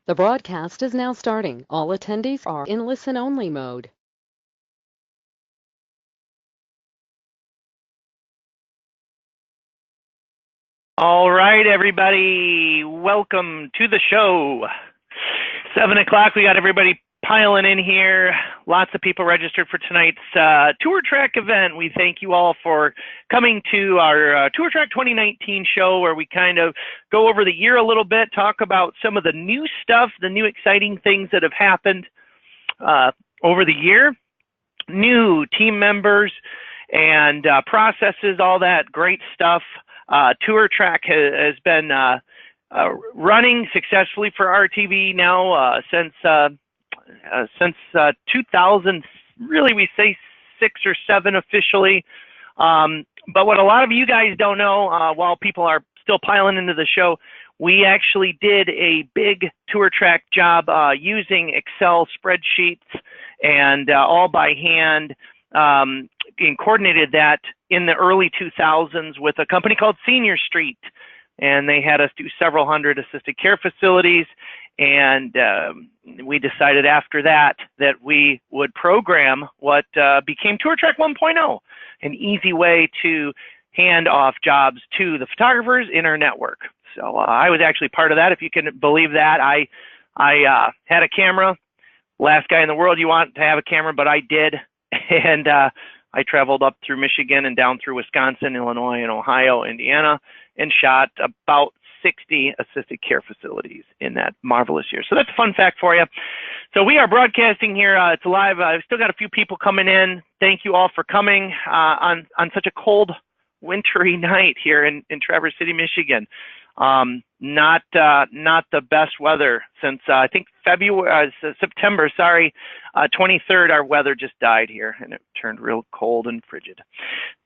The broadcast is now starting. All attendees are in listen-only mode. All right, everybody, welcome to the show. 7 o'clock, we got everybody piling in here. Lots of people registered for tonight's Tour Track event. We thank you all for coming to our Tour Track 2019 show, where we kind of go over the year a little bit, talk about some of the new stuff, the new exciting things that have happened over the year, new team members and processes, all that great stuff. Tour Track has been running successfully for RTV now since 2000. Really, we say 6 or 7 officially. But what a lot of you guys don't know, while people are still piling into the show, we actually did a big Tour Track job using Excel spreadsheets and all by hand. And coordinated that in the early 2000s with a company called Senior Street, and they had us do several hundred assisted care facilities, and we decided after that we would program what became Tour Track 1.0, an easy way to hand off jobs to the photographers in our network. So I was actually part of that, if you can believe that. I had a camera, last guy in the world you want to have a camera, but I did, and I traveled up through Michigan and down through Wisconsin, Illinois, and Ohio, Indiana, and shot about 60 assisted care facilities in that marvelous year. So that's a fun fact for you. So we are broadcasting here. It's live. I've still got a few people coming in. Thank you all for coming on such a cold, wintry night here in Traverse City, Michigan. Not the best weather since I think September 23rd. Our weather just died here and it turned real cold and frigid.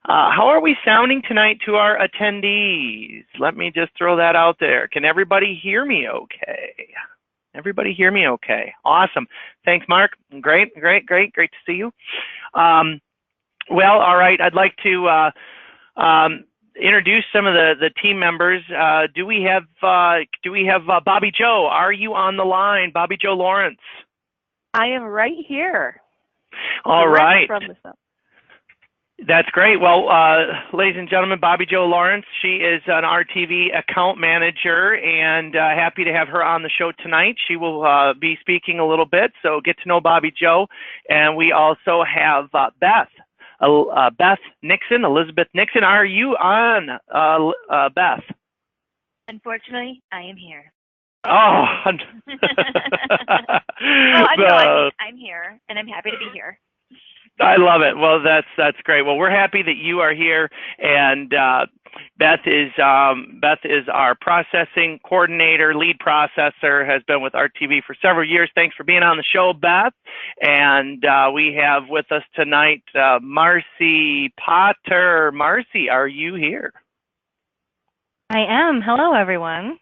How are we sounding tonight to our attendees? Let me just throw that out there. Can everybody hear me okay? Everybody hear me okay? Awesome. Thanks, Mark. Great to see you. Well, all right, I'd like to introduce some of the team members. Do we have Bobby Joe? Are you on the line, Bobby Joe Lawrence? I am right here. All right. From the That's great. Well, ladies and gentlemen, Bobby Joe Lawrence, she is an RTV account manager, and happy to have her on the show tonight. She will be speaking a little bit, so get to know Bobby Joe. And we also have Beth Nixon, Elizabeth Nixon. Are you on, Beth? Unfortunately, I am here. Oh. I'm here, and I'm happy to be here. I love it. Well, that's great. Well, we're happy that you are here, and Beth is our processing coordinator, lead processor, has been with RTV for several years. Thanks for being on the show, Beth. And we have with us tonight Marcy Potter. Marcy, are you here? I am. Hello, everyone.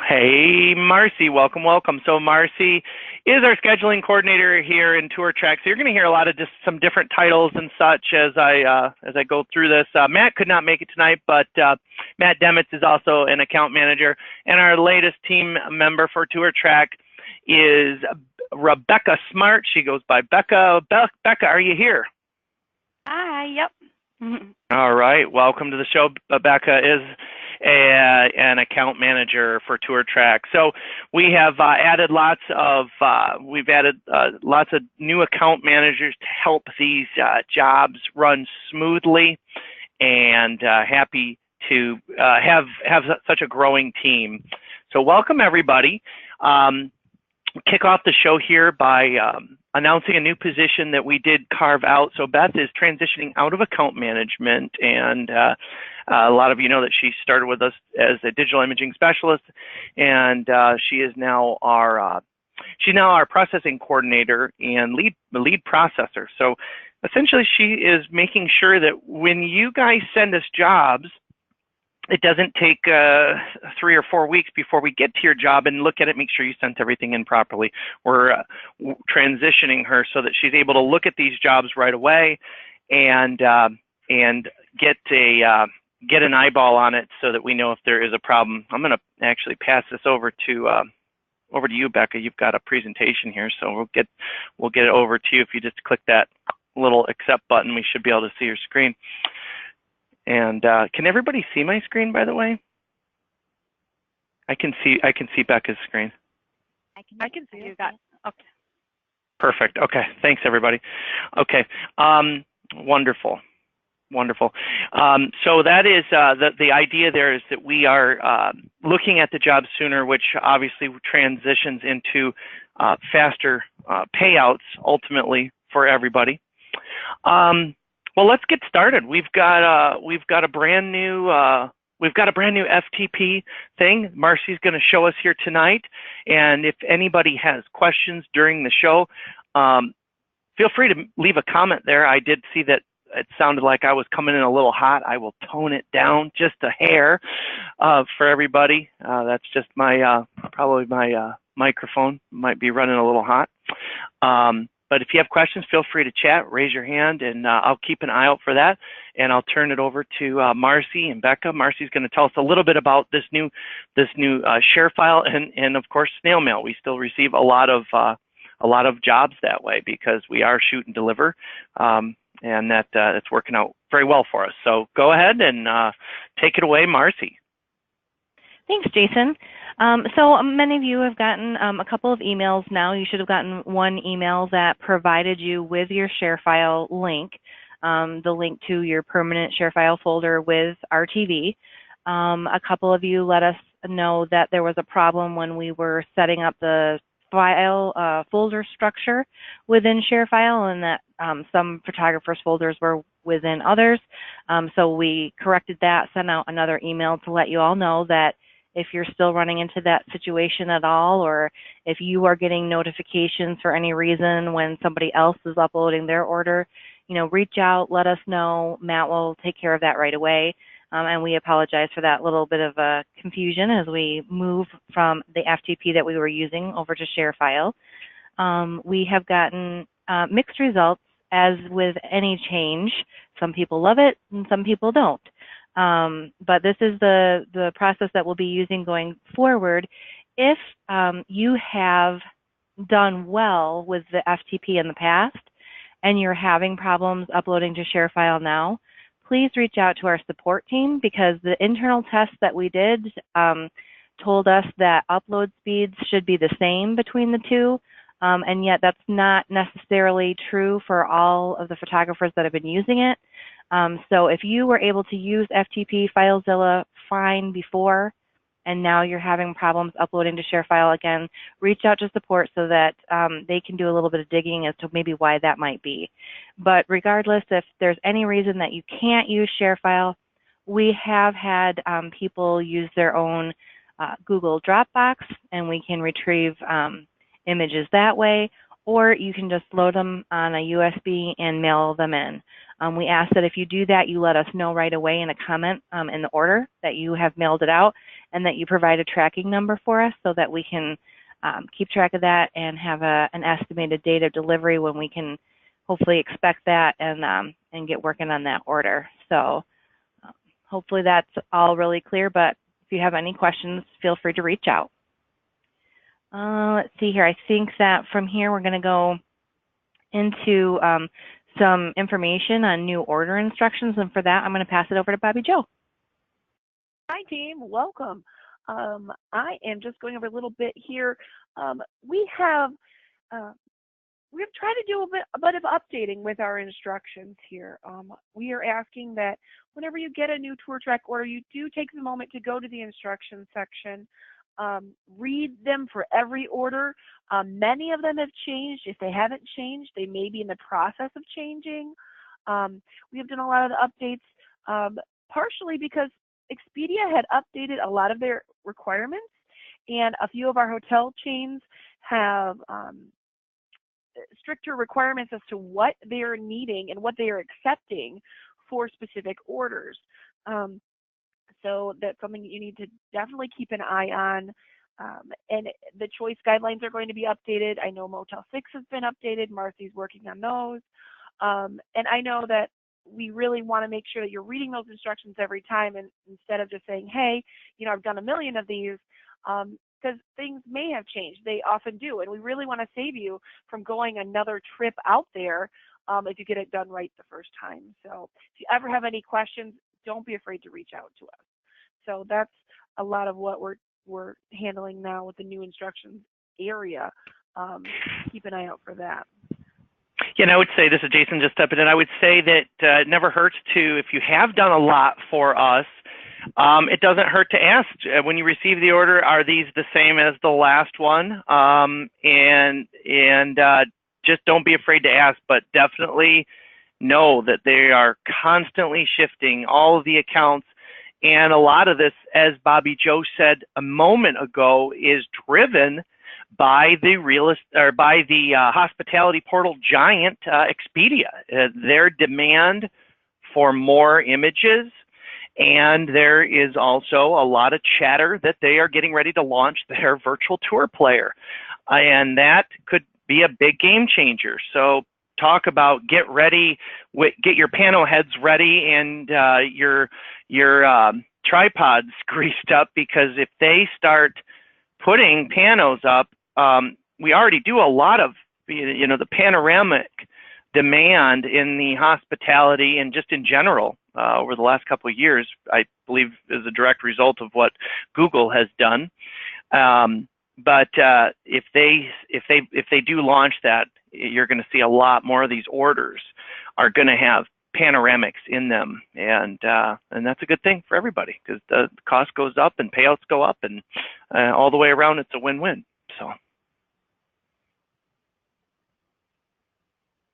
Hey, Marcy, welcome. So Marcy is our scheduling coordinator here in Tour Track. So you're going to hear a lot of just some different titles and such as I go through this. Matt could not make it tonight, but Matt Demitz is also an account manager. And our latest team member for Tour Track is Rebecca Smart. She goes by Becca. Becca, are you here? Hi, yep. All right, welcome to the show. Becca is an account manager for Tour Track. So we have added lots of new account managers to help these jobs run smoothly, and happy to have such a growing team. So welcome, everybody. Kick off the show here by announcing a new position that we did carve out. So Beth is transitioning out of account management, and a lot of you know that she started with us as a digital imaging specialist, and she is now our processing coordinator and lead processor. So essentially, she is making sure that when you guys send us jobs, it doesn't take 3 or 4 weeks before we get to your job and look at it, make sure you sent everything in properly. We're transitioning her so that she's able to look at these jobs right away and get an eyeball on it so that we know if there is a problem. I'm going to actually pass this over to over to you, Becca. You've got a presentation here, so we'll get it over to you. If you just click that little accept button, we should be able to see your screen. And can everybody see my screen, by the way? I can see Becca's screen. I can see you. Got okay. Perfect. Okay. Thanks, everybody. Okay. Wonderful. Wonderful. So that is the idea there is that we are looking at the job sooner, which obviously transitions into faster payouts ultimately for everybody. Well, let's get started. We've got a brand new FTP thing. Marcy's going to show us here tonight, and if anybody has questions during the show, feel free to leave a comment there. I did see that it sounded like I was coming in a little hot. I will tone it down just a hair for everybody. That's just my probably my microphone might be running a little hot. But if you have questions, feel free to chat, raise your hand, and I'll keep an eye out for that. And I'll turn it over to Marcy and Becca. Marcy's going to tell us a little bit about this new share file and of course snail mail. We still receive a lot of jobs that way because we are shoot and deliver. And it's working out very well for us. So go ahead and take it away, Marcy. Thanks, Jason. So many of you have gotten a couple of emails now. You should have gotten one email that provided you with your share file link, the link to your permanent share file folder with RTV. A couple of you let us know that there was a problem when we were setting up the file folder structure within ShareFile, and that some photographers folders were within others. So we corrected that, sent out another email to let you all know that if you're still running into that situation at all, or if you are getting notifications for any reason when somebody else is uploading their order, reach out, let us know. Matt will take care of that right away. And we apologize for that little bit of a confusion as we move from the FTP that we were using over to ShareFile. We have gotten mixed results, as with any change. Some people love it and some people don't. But this is the process that we'll be using going forward. If you have done well with the FTP in the past and you're having problems uploading to ShareFile now, please reach out to our support team, because the internal tests that we did told us that upload speeds should be the same between the two, and yet that's not necessarily true for all of the photographers that have been using it. So if you were able to use FTP FileZilla fine before, and now you're having problems uploading to ShareFile again, reach out to support so that they can do a little bit of digging as to maybe why that might be. But regardless, if there's any reason that you can't use ShareFile, we have had people use their own Google Dropbox, and we can retrieve images that way, or you can just load them on a USB and mail them in. We ask that if you do that, you let us know right away in a comment in the order that you have mailed it out, and that you provide a tracking number for us so that we can keep track of that and have an estimated date of delivery when we can hopefully expect that and get working on that order. So hopefully that's all really clear, but if you have any questions, feel free to reach out. Let's see here. I think that from here we're going to go into some information on new order instructions, and for that I'm going to pass it over to Bobby Joe. Hi team, welcome. I am just going over a little bit here. We've tried to do a bit of updating with our instructions here. We are asking that whenever you get a new tour track order, you do take the moment to go to the instructions section. Read them for every order. Many of them have changed. If they haven't changed, they may be in the process of changing. We have done a lot of the updates partially because Expedia had updated a lot of their requirements, and a few of our hotel chains have stricter requirements as to what they are needing and what they are accepting for specific orders. So that's something you need to definitely keep an eye on. And the choice guidelines are going to be updated. I know Motel 6 has been updated. Marcy's working on those. And I know that we really want to make sure that you're reading those instructions every time, and instead of just saying, hey, I've done a million of these, because things may have changed. They often do, and we really want to save you from going another trip out there if you get it done right the first time. So if you ever have any questions, don't be afraid to reach out to us. So that's a lot of what we're handling now with the new instructions area. Keep an eye out for that. Yeah, and I would say, this is Jason just stepping in, I would say that it never hurts to, if you have done a lot for us, it doesn't hurt to ask when you receive the order, are these the same as the last one? Just don't be afraid to ask, but definitely know that they are constantly shifting all of the accounts. And a lot of this, as Bobby Joe said a moment ago, is driven by the hospitality portal giant Expedia. Their demand for more images, and there is also a lot of chatter that they are getting ready to launch their virtual tour player, and that could be a big game changer. So talk about get ready, get your pano heads ready and your tripods greased up, because if they start putting panos up, we already do a lot of, the panoramic demand in the hospitality and just in general over the last couple of years, I believe is a direct result of what Google has done. But if they do launch that, you're going to see a lot more of these orders are going to have panoramics in them, and that's a good thing for everybody, because the cost goes up and payouts go up, and all the way around it's a win-win. So.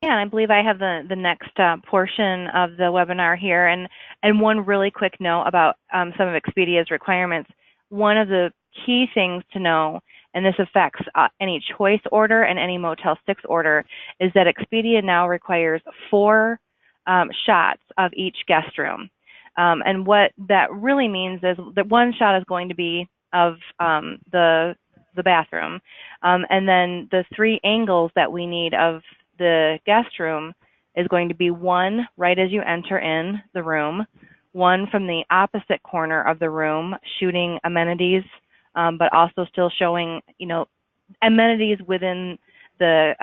Yeah, and I believe I have the next portion of the webinar here, and one really quick note about some of Expedia's requirements. One of the key things to know, and this affects any choice order and any Motel 6 order, is that Expedia now requires 4 shots of each guest room. And what that really means is that 1 shot is going to be of the bathroom, and then the 3 angles that we need of the guest room is going to be 1 right as you enter in the room, 1 from the opposite corner of the room shooting amenities, but also still showing, amenities within the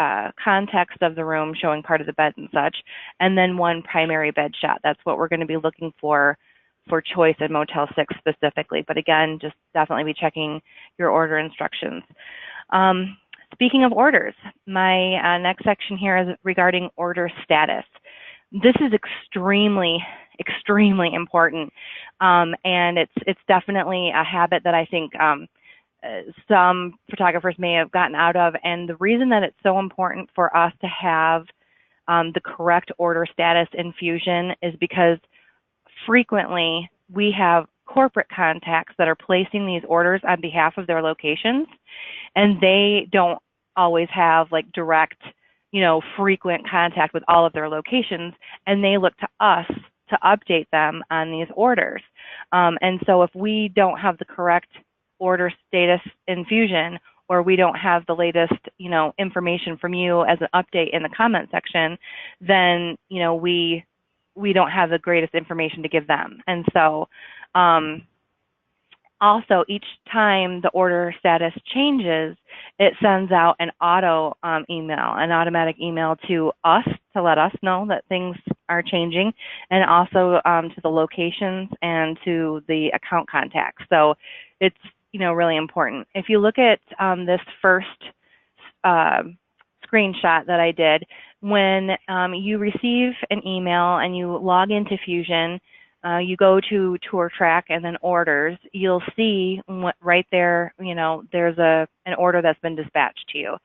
context of the room, showing part of the bed and such, and then 1 primary bed shot. That's what we're going to be looking for choice in Motel 6 specifically. But again, just definitely be checking your order instructions. Speaking of orders, my next section here is regarding order status. This is extremely important, and it's definitely a habit that I think some photographers may have gotten out of. And the reason that it's so important for us to have the correct order status in Fusion is because frequently we have corporate contacts that are placing these orders on behalf of their locations, and they don't always have like direct, frequent contact with all of their locations, and they look to us to update them on these orders. And so if we don't have the correct order status in Fusion, or we don't have the latest, information from you as an update in the comment section, then, we don't have the greatest information to give them. And so also, each time the order status changes, it sends out an automatic email to us to let us know that things are changing, and also to the locations and to the account contacts. So it's really important. If you look at this first screenshot that I did, when you receive an email and you log into Fusion, you go to Tour Track and then Orders, you'll see right there, there's an order that's been dispatched to you.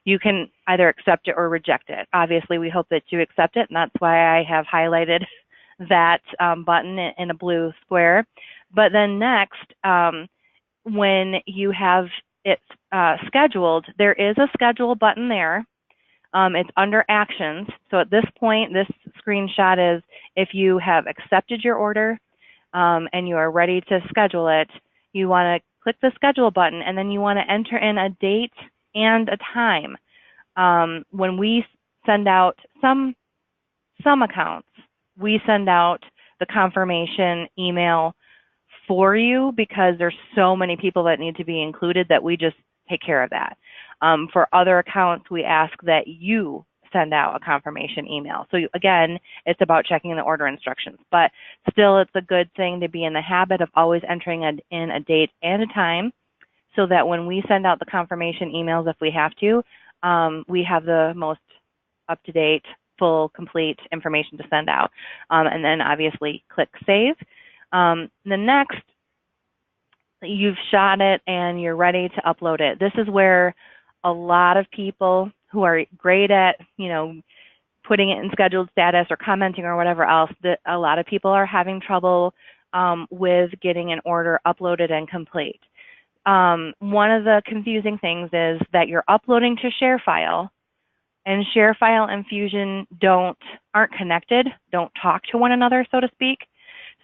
You can either accept it or reject it. Obviously, we hope that you accept it, and that's why I have highlighted that button in a blue square. But then next, when you have it scheduled, there is a schedule button there. It's under actions. So at this point, this screenshot is if you have accepted your order and you are ready to schedule it, you want to click the schedule button, and then you want to enter in a date and a time. When we send out some accounts, we send out the confirmation email for you because there's so many people that need to be included that we just take care of that. For other accounts, we ask that you send out a confirmation email. So again, it's about checking the order instructions, but still it's a good thing to be in the habit of always entering in a date and a time so that when we send out the confirmation emails, if we have to, we have the most up-to-date, full, complete information to send out. And then obviously click save. The next, you've shot it and you're ready to upload it. This is where a lot of people who are great at, putting it in scheduled status or commenting or whatever else, a lot of people are having trouble with getting an order uploaded and complete. One of the confusing things is that you're uploading to ShareFile, and ShareFile and Fusion aren't connected, don't talk to one another, so to speak.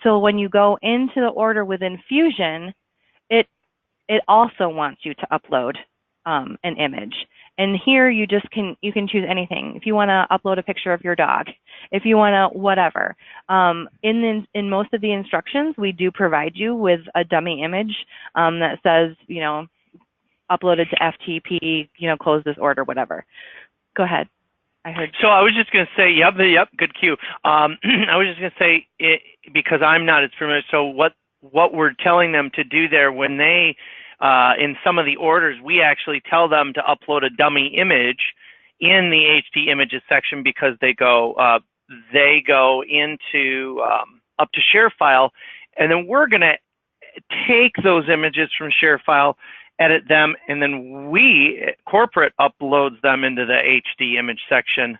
So when you go into the order within Fusion, it also wants you to upload an image. And here you can choose anything. If you want to upload a picture of your dog, if you want to whatever. In most of the instructions, we do provide you with a dummy image that says, uploaded to FTP, close this order, whatever. Go ahead. I heard. So I was just going to say, yep, good cue. I was just going to say, because I'm not as familiar, so what we're telling them to do there when they, in some of the orders, we actually tell them to upload a dummy image in the HD images section because they go into up to ShareFile, and then we're going to take those images from ShareFile, edit them, and then corporate uploads them into the HD image section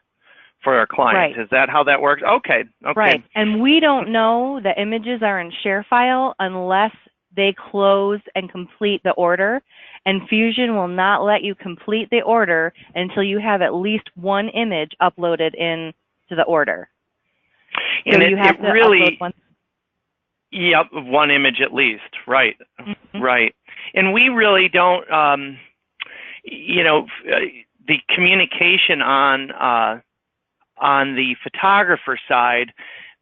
for our clients. Right. Is that how that works? Okay. Right. And we don't know the images are in ShareFile unless they close and complete the order, and Fusion will not let you complete the order until you have at least one image uploaded into the order. And so you have to upload one. Yep, one image at least. Right. Mm-hmm. Right. And we really don't, the communication on the photographer side,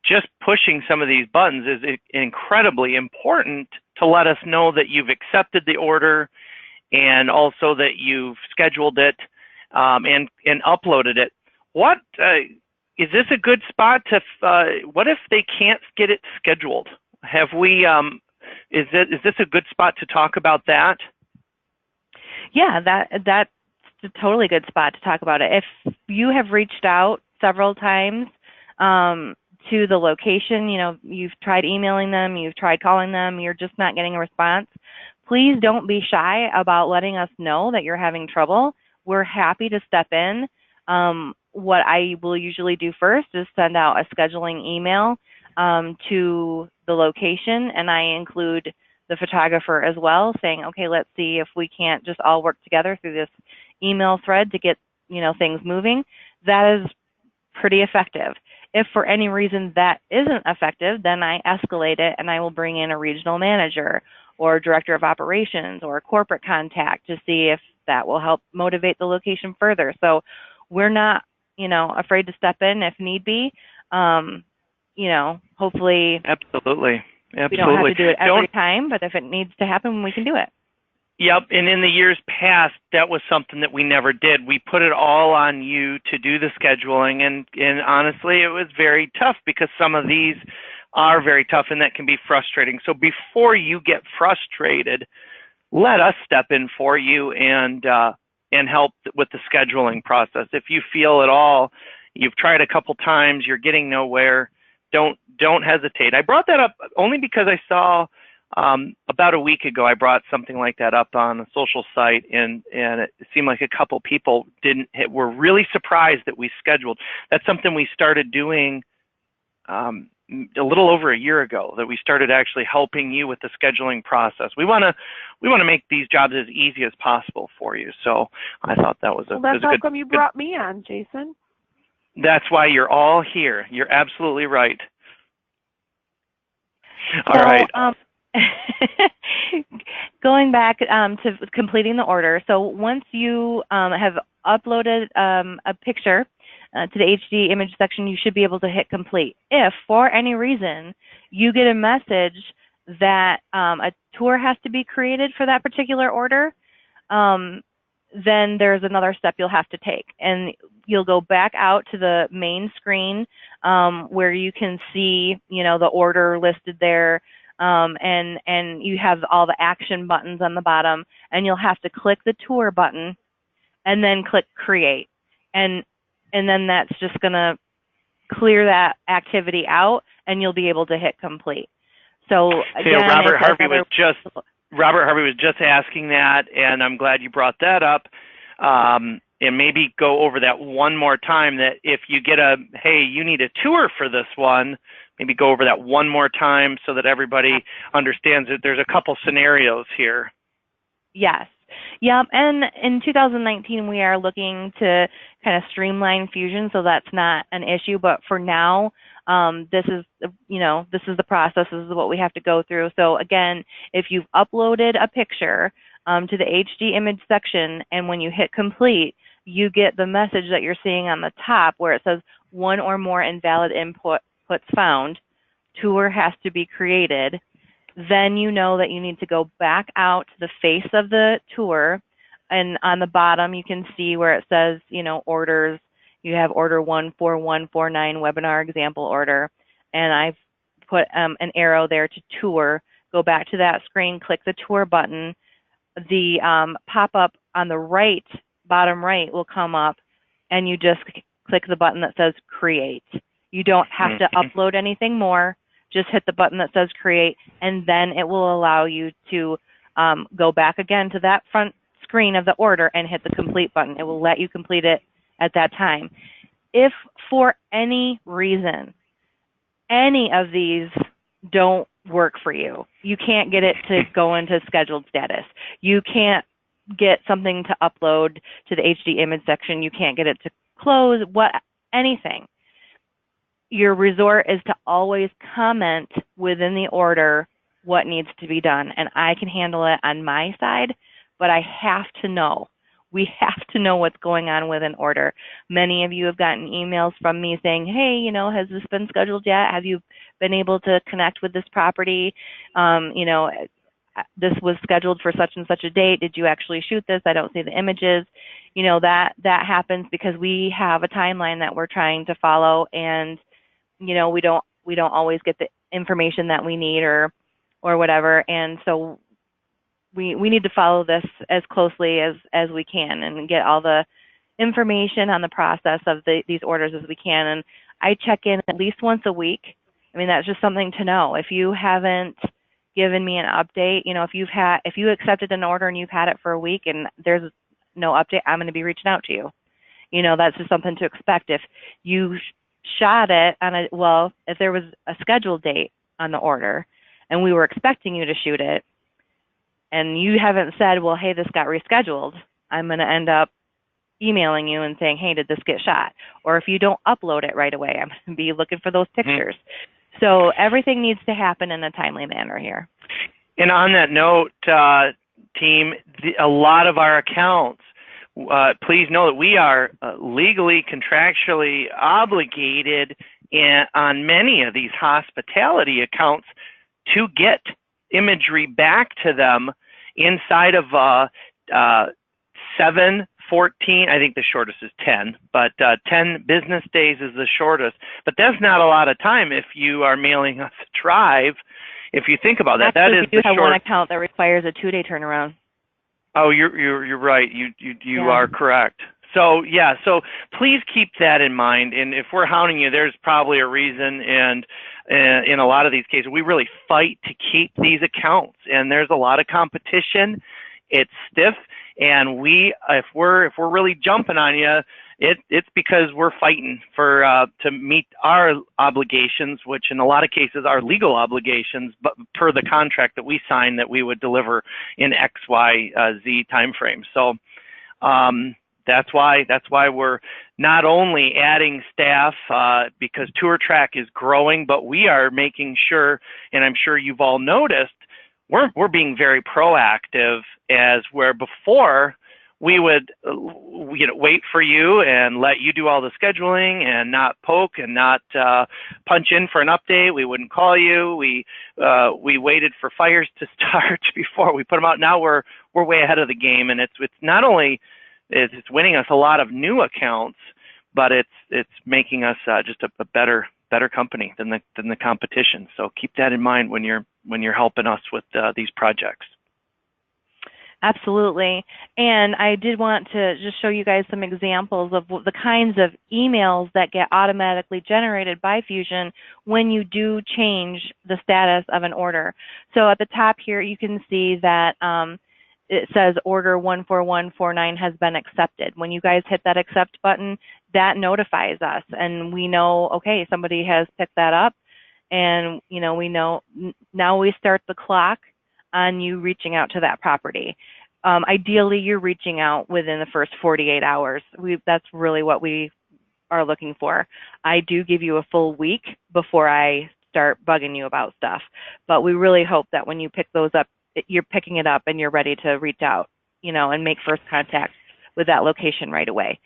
just pushing some of these buttons is incredibly important to let us know that you've accepted the order and also that you've scheduled it and uploaded it. What is this a good spot to? What if they can't get it scheduled? Have we? Is this a good spot to talk about that? Yeah, that's a totally good spot to talk about it. If you have reached out several times to the location, you've tried emailing them, you've tried calling them, you're just not getting a response, please don't be shy about letting us know that you're having trouble. We're happy to step in. What I will usually do first is send out a scheduling email to the location, and I include the photographer as well, saying, okay, let's see if we can't just all work together through this email thread to get things moving. That is pretty effective. If for any reason that isn't effective, then I escalate it and I will bring in a regional manager or director of operations or a corporate contact to see if that will help motivate the location further. So we're not, afraid to step in if need be. Hopefully. Absolutely. We don't have to do it every time, but if it needs to happen, we can do it. Yep, and in the years past, that was something that we never did. We put it all on you to do the scheduling, and honestly, it was very tough because some of these are very tough, and that can be frustrating. So before you get frustrated, let us step in for you and help with the scheduling process. If you feel at all, you've tried a couple times, you're getting nowhere, don't hesitate. I brought that up only because I saw about a week ago, I brought something like that up on a social site, and it seemed like a couple people were really surprised that we scheduled. That's something we started doing a little over a year ago, that we started actually helping you with the scheduling process. We want to make these jobs as easy as possible for you. So I thought that was a that's how come you brought me on, Jason. That's why you're all here. You're absolutely right. All right. Going back to completing the order. So once you have uploaded a picture to the HD image section, you should be able to hit complete. If for any reason you get a message that a tour has to be created for that particular order, then there's another step you'll have to take. And you'll go back out to the main screen where you can see, the order listed there, and you have all the action buttons on the bottom, and you'll have to click the tour button and then click create. And then that's just going to clear that activity out, and you'll be able to hit complete. So again, Robert Harvey was just asking that, and I'm glad you brought that up. And maybe go over that one more time, that if you get hey, you need a tour for this one, maybe go over that one more time so that everybody understands that there's a couple scenarios here. Yes. Yep. And in 2019, we are looking to kind of streamline Fusion, so that's not an issue. But for now, this is the process. This is what we have to go through. So again, if you've uploaded a picture to the HD image section, and when you hit complete, you get the message that you're seeing on the top where it says one or more invalid inputs found, tour has to be created. Then you know that you need to go back out to the face of the tour, and on the bottom you can see where it says, orders. You have order 14149 webinar example order, and I've put an arrow there to tour. Go back to that screen, click the tour button. The pop-up on the right, bottom right, will come up, and you just click the button that says create. You don't have to upload anything more. Just hit the button that says create, and then it will allow you to go back again to that front screen of the order and hit the complete button. It will let you complete it at that time. If for any reason any of these don't work for you, you can't get it to go into scheduled status, you can't get something to upload to the HD image section, you can't get it to close, anything, your resort is to always comment within the order what needs to be done. And I can handle it on my side, but I have to know. We have to know what's going on with an order. Many of you have gotten emails from me saying, hey, has this been scheduled yet? Have you been able to connect with this property? This was scheduled for such and such a date. Did you actually shoot this? I don't see the images. That happens because we have a timeline that we're trying to follow, and we don't always get the information that we need or whatever. And so we need to follow this as closely as we can and get all the information on the process of these orders as we can. And I check in at least once a week. I mean, that's just something to know. If you haven't given me an update, if you accepted an order and you've had it for a week and there's no update, I'm going to be reaching out to you. That's just something to expect. If you shot it on if there was a scheduled date on the order and we were expecting you to shoot it and you haven't said, well, hey, this got rescheduled, I'm going to end up emailing you and saying, hey, did this get shot? Or if you don't upload it right away, I'm going to be looking for those pictures. So everything needs to happen in a timely manner here. And on that note, team, a lot of our accounts, please know that we are legally, contractually obligated on many of these hospitality accounts to get imagery back to them inside of 7, 14, I think the shortest is 10, but 10 business days is the shortest. But that's not a lot of time if you are mailing us a drive. If you think about that, that is the short. We do have one account that requires a 2-day turnaround. Oh, you're right. You are correct. So yeah, so please keep that in mind. And if we're hounding you, there's probably a reason. And in a lot of these cases, we really fight to keep these accounts. And there's a lot of competition. It's stiff, and if we're really jumping on you, it's because we're fighting for to meet our obligations, which in a lot of cases are legal obligations, but per the contract that we signed that we would deliver in X, Y, Z timeframe. So that's why we're not only adding staff because TourTrack is growing, but we are making sure, and I'm sure you've all noticed, we're being very proactive, as where before we would wait for you and let you do all the scheduling and not poke and not punch in for an update. We wouldn't call you. We waited for fires to start before we put them out. Now we're way ahead of the game, and it's not only it's winning us a lot of new accounts, but it's making us just a better company than the competition. So keep that in mind when you're helping us with these projects. Absolutely. And I did want to just show you guys some examples of the kinds of emails that get automatically generated by Fusion when you do change the status of an order. So at the top here, you can see that it says order 14149 has been accepted. When you guys hit that accept button, that notifies us, and we know, okay, somebody has picked that up, and we know now we start the clock on you reaching out to that property. Ideally, you're reaching out within the first 48 hours. That's really what we are looking for. I do give you a full week before I start bugging you about stuff, but we really hope that when you pick those up, you're picking it up and you're ready to reach out, and make first contact with that location right away.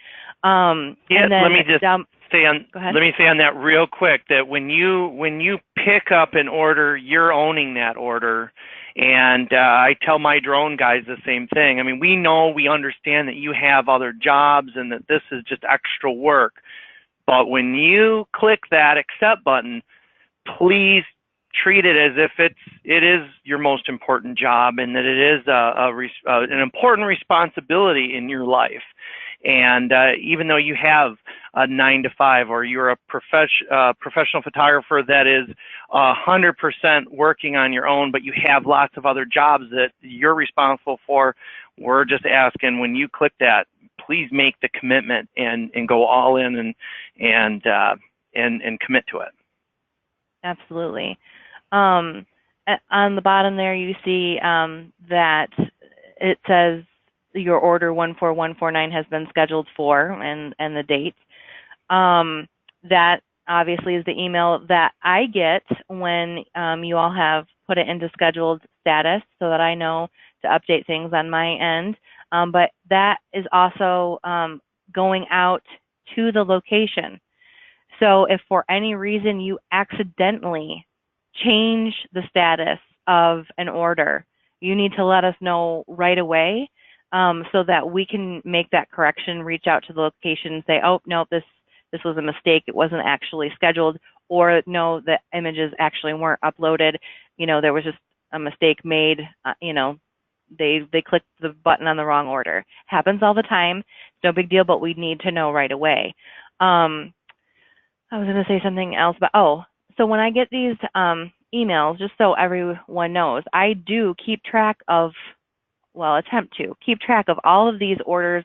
And then, let me just go ahead. Let me say on that real quick that when you pick up an order, you're owning that order. And I tell my drone guys the same thing. I mean, we understand that you have other jobs and that this is just extra work. But when you click that accept button, please treat it as if it is your most important job, and that it is an important responsibility in your life. And even though you have a 9-to-5, or you're a professional photographer that is 100% working on your own, but you have lots of other jobs that you're responsible for, we're just asking, when you click that, please make the commitment and go all in and commit to it. Absolutely. On the bottom there, you see that it says your order 14149 has been scheduled for, and the date. That obviously is the email that I get when you all have put it into scheduled status, so that I know to update things on my end. But that is also going out to the location. So if for any reason you accidentally change the status of an order, you need to let us know right away, so that we can make that correction, reach out to the location and say, oh, no, this was a mistake. It wasn't actually scheduled, or no, the images actually weren't uploaded. There was just a mistake made. They clicked the button on the wrong order. Happens all the time. It's no big deal, but we need to know right away. I was going to say something else, but so when I get these emails, just so everyone knows, I do keep track of, attempt to keep track of all of these orders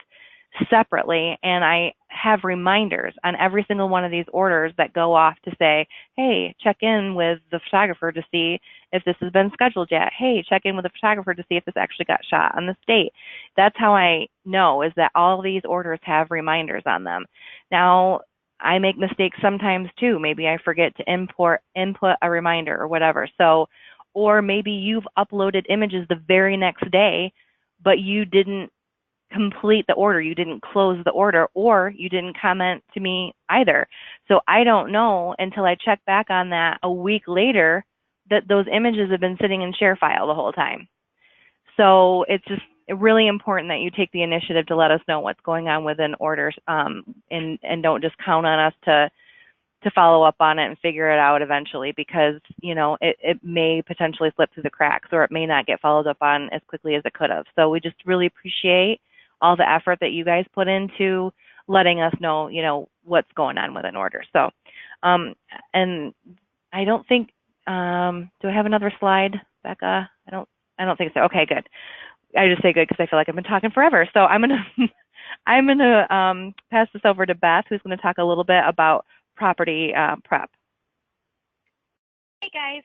separately, and I have reminders on every single one of these orders that go off to say, hey, check in with the photographer to see if this has been scheduled yet. Hey, check in with the photographer to see if this actually got shot on this date. That's how I know, is that all these orders have reminders on them. Now, I make mistakes sometimes too. Maybe I forget to input a reminder or whatever. So, or maybe you've uploaded images the very next day, but you didn't complete the order, you didn't close the order, or you didn't comment to me either. So I don't know until I check back on that a week later that those images have been sitting in share file the whole time. So it's just really important that you take the initiative to let us know what's going on within orders, and don't just count on us to follow up on it and figure it out eventually, because it may potentially slip through the cracks, or it may not get followed up on as quickly as it could have. So we just really appreciate all the effort that you guys put into letting us know what's going on with an order. So and I don't think do I have another slide, Becca? I don't think so. Okay, good. I just say good because I feel like I've been talking forever. So I'm gonna pass this over to Beth, who's going to talk a little bit about property prep. Hey guys,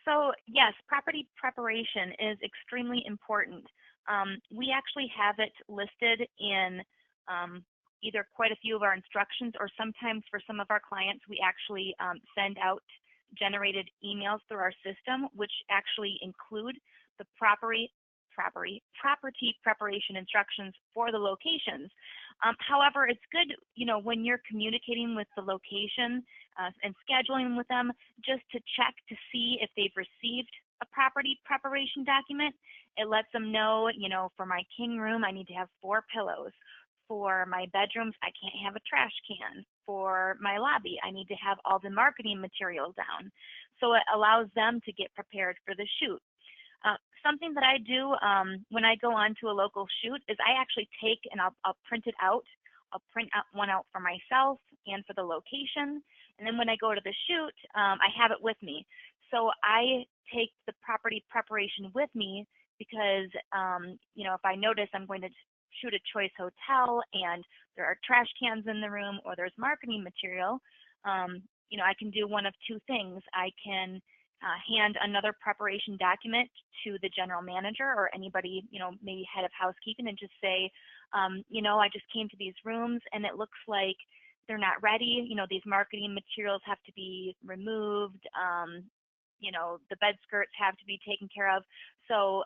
so yes, property preparation is extremely important. We actually have it listed in either quite a few of our instructions, or sometimes for some of our clients, we actually send out generated emails through our system, which actually include the property property preparation instructions for the locations. However, it's good, when you're communicating with the location and scheduling with them, just to check to see if they've received a property preparation document. It lets them know, for my king room, I need to have 4 pillows. For my bedrooms, I can't have a trash can. For my lobby, I need to have all the marketing material down. So it allows them to get prepared for the shoot. Something that I do when I go on to a local shoot is I actually take and I'll print it out. I'll print one out for myself and for the location. And then when I go to the shoot, I have it with me. So I take the property preparation with me because, if I notice I'm going to shoot a choice hotel and there are trash cans in the room or there's marketing material, I can do one of 2 things. I can hand another preparation document to the general manager or anybody, maybe head of housekeeping, and just say, I just came to these rooms and it looks like they're not ready. These marketing materials have to be removed. The bed skirts have to be taken care of. So,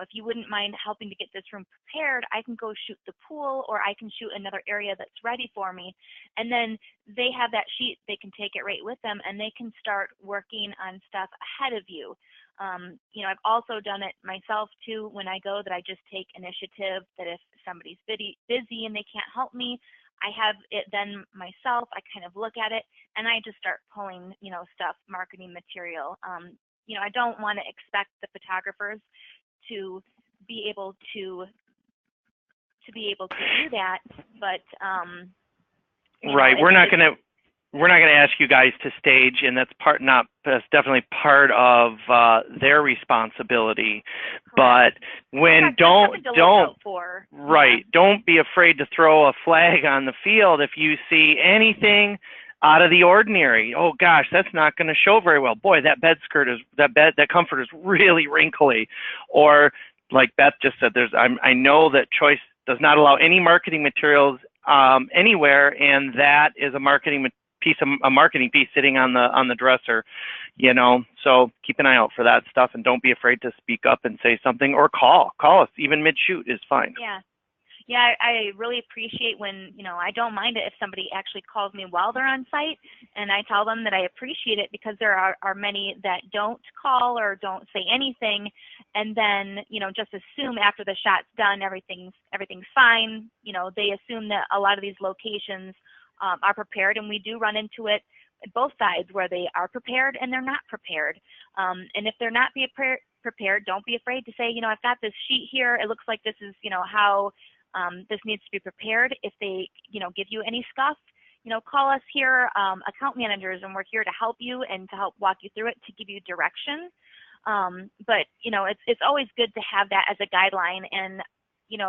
if you wouldn't mind helping to get this room prepared, I can go shoot the pool or I can shoot another area that's ready for me. And then they have that sheet, they can take it right with them and they can start working on stuff ahead of you. I've also done it myself too when I go, that I just take initiative, that if somebody's busy and they can't help me, I have it then myself. I kind of look at it and I just start pulling, stuff, marketing material. I don't want to expect the photographers to be able to do that, but right. We're not going to ask you guys to stage, and that's definitely part of their responsibility. Correct. But when don't be afraid to throw a flag on the field if you see anything out of the ordinary. Oh gosh, that's not going to show very well. Boy, that that comfort is really wrinkly. Or like Beth just said, I know that Choice does not allow any marketing materials anywhere, and that is a marketing piece sitting on the dresser, So keep an eye out for that stuff, and don't be afraid to speak up and say something, or call us. Even mid-shoot is fine. Yeah, I really appreciate when, I don't mind it if somebody actually calls me while they're on site, and I tell them that I appreciate it, because there are many that don't call or don't say anything, and then, just assume after the shot's done, everything's fine. They assume that a lot of these locations are prepared, and we do run into it at both sides, where they are prepared and they're not prepared. And if they're not prepared, don't be afraid to say, I've got this sheet here. It looks like this is, how this needs to be prepared. If they, give you any scuff, call us here, account managers, and we're here to help you and to help walk you through it, to give you direction. But, it's always good to have that as a guideline. And,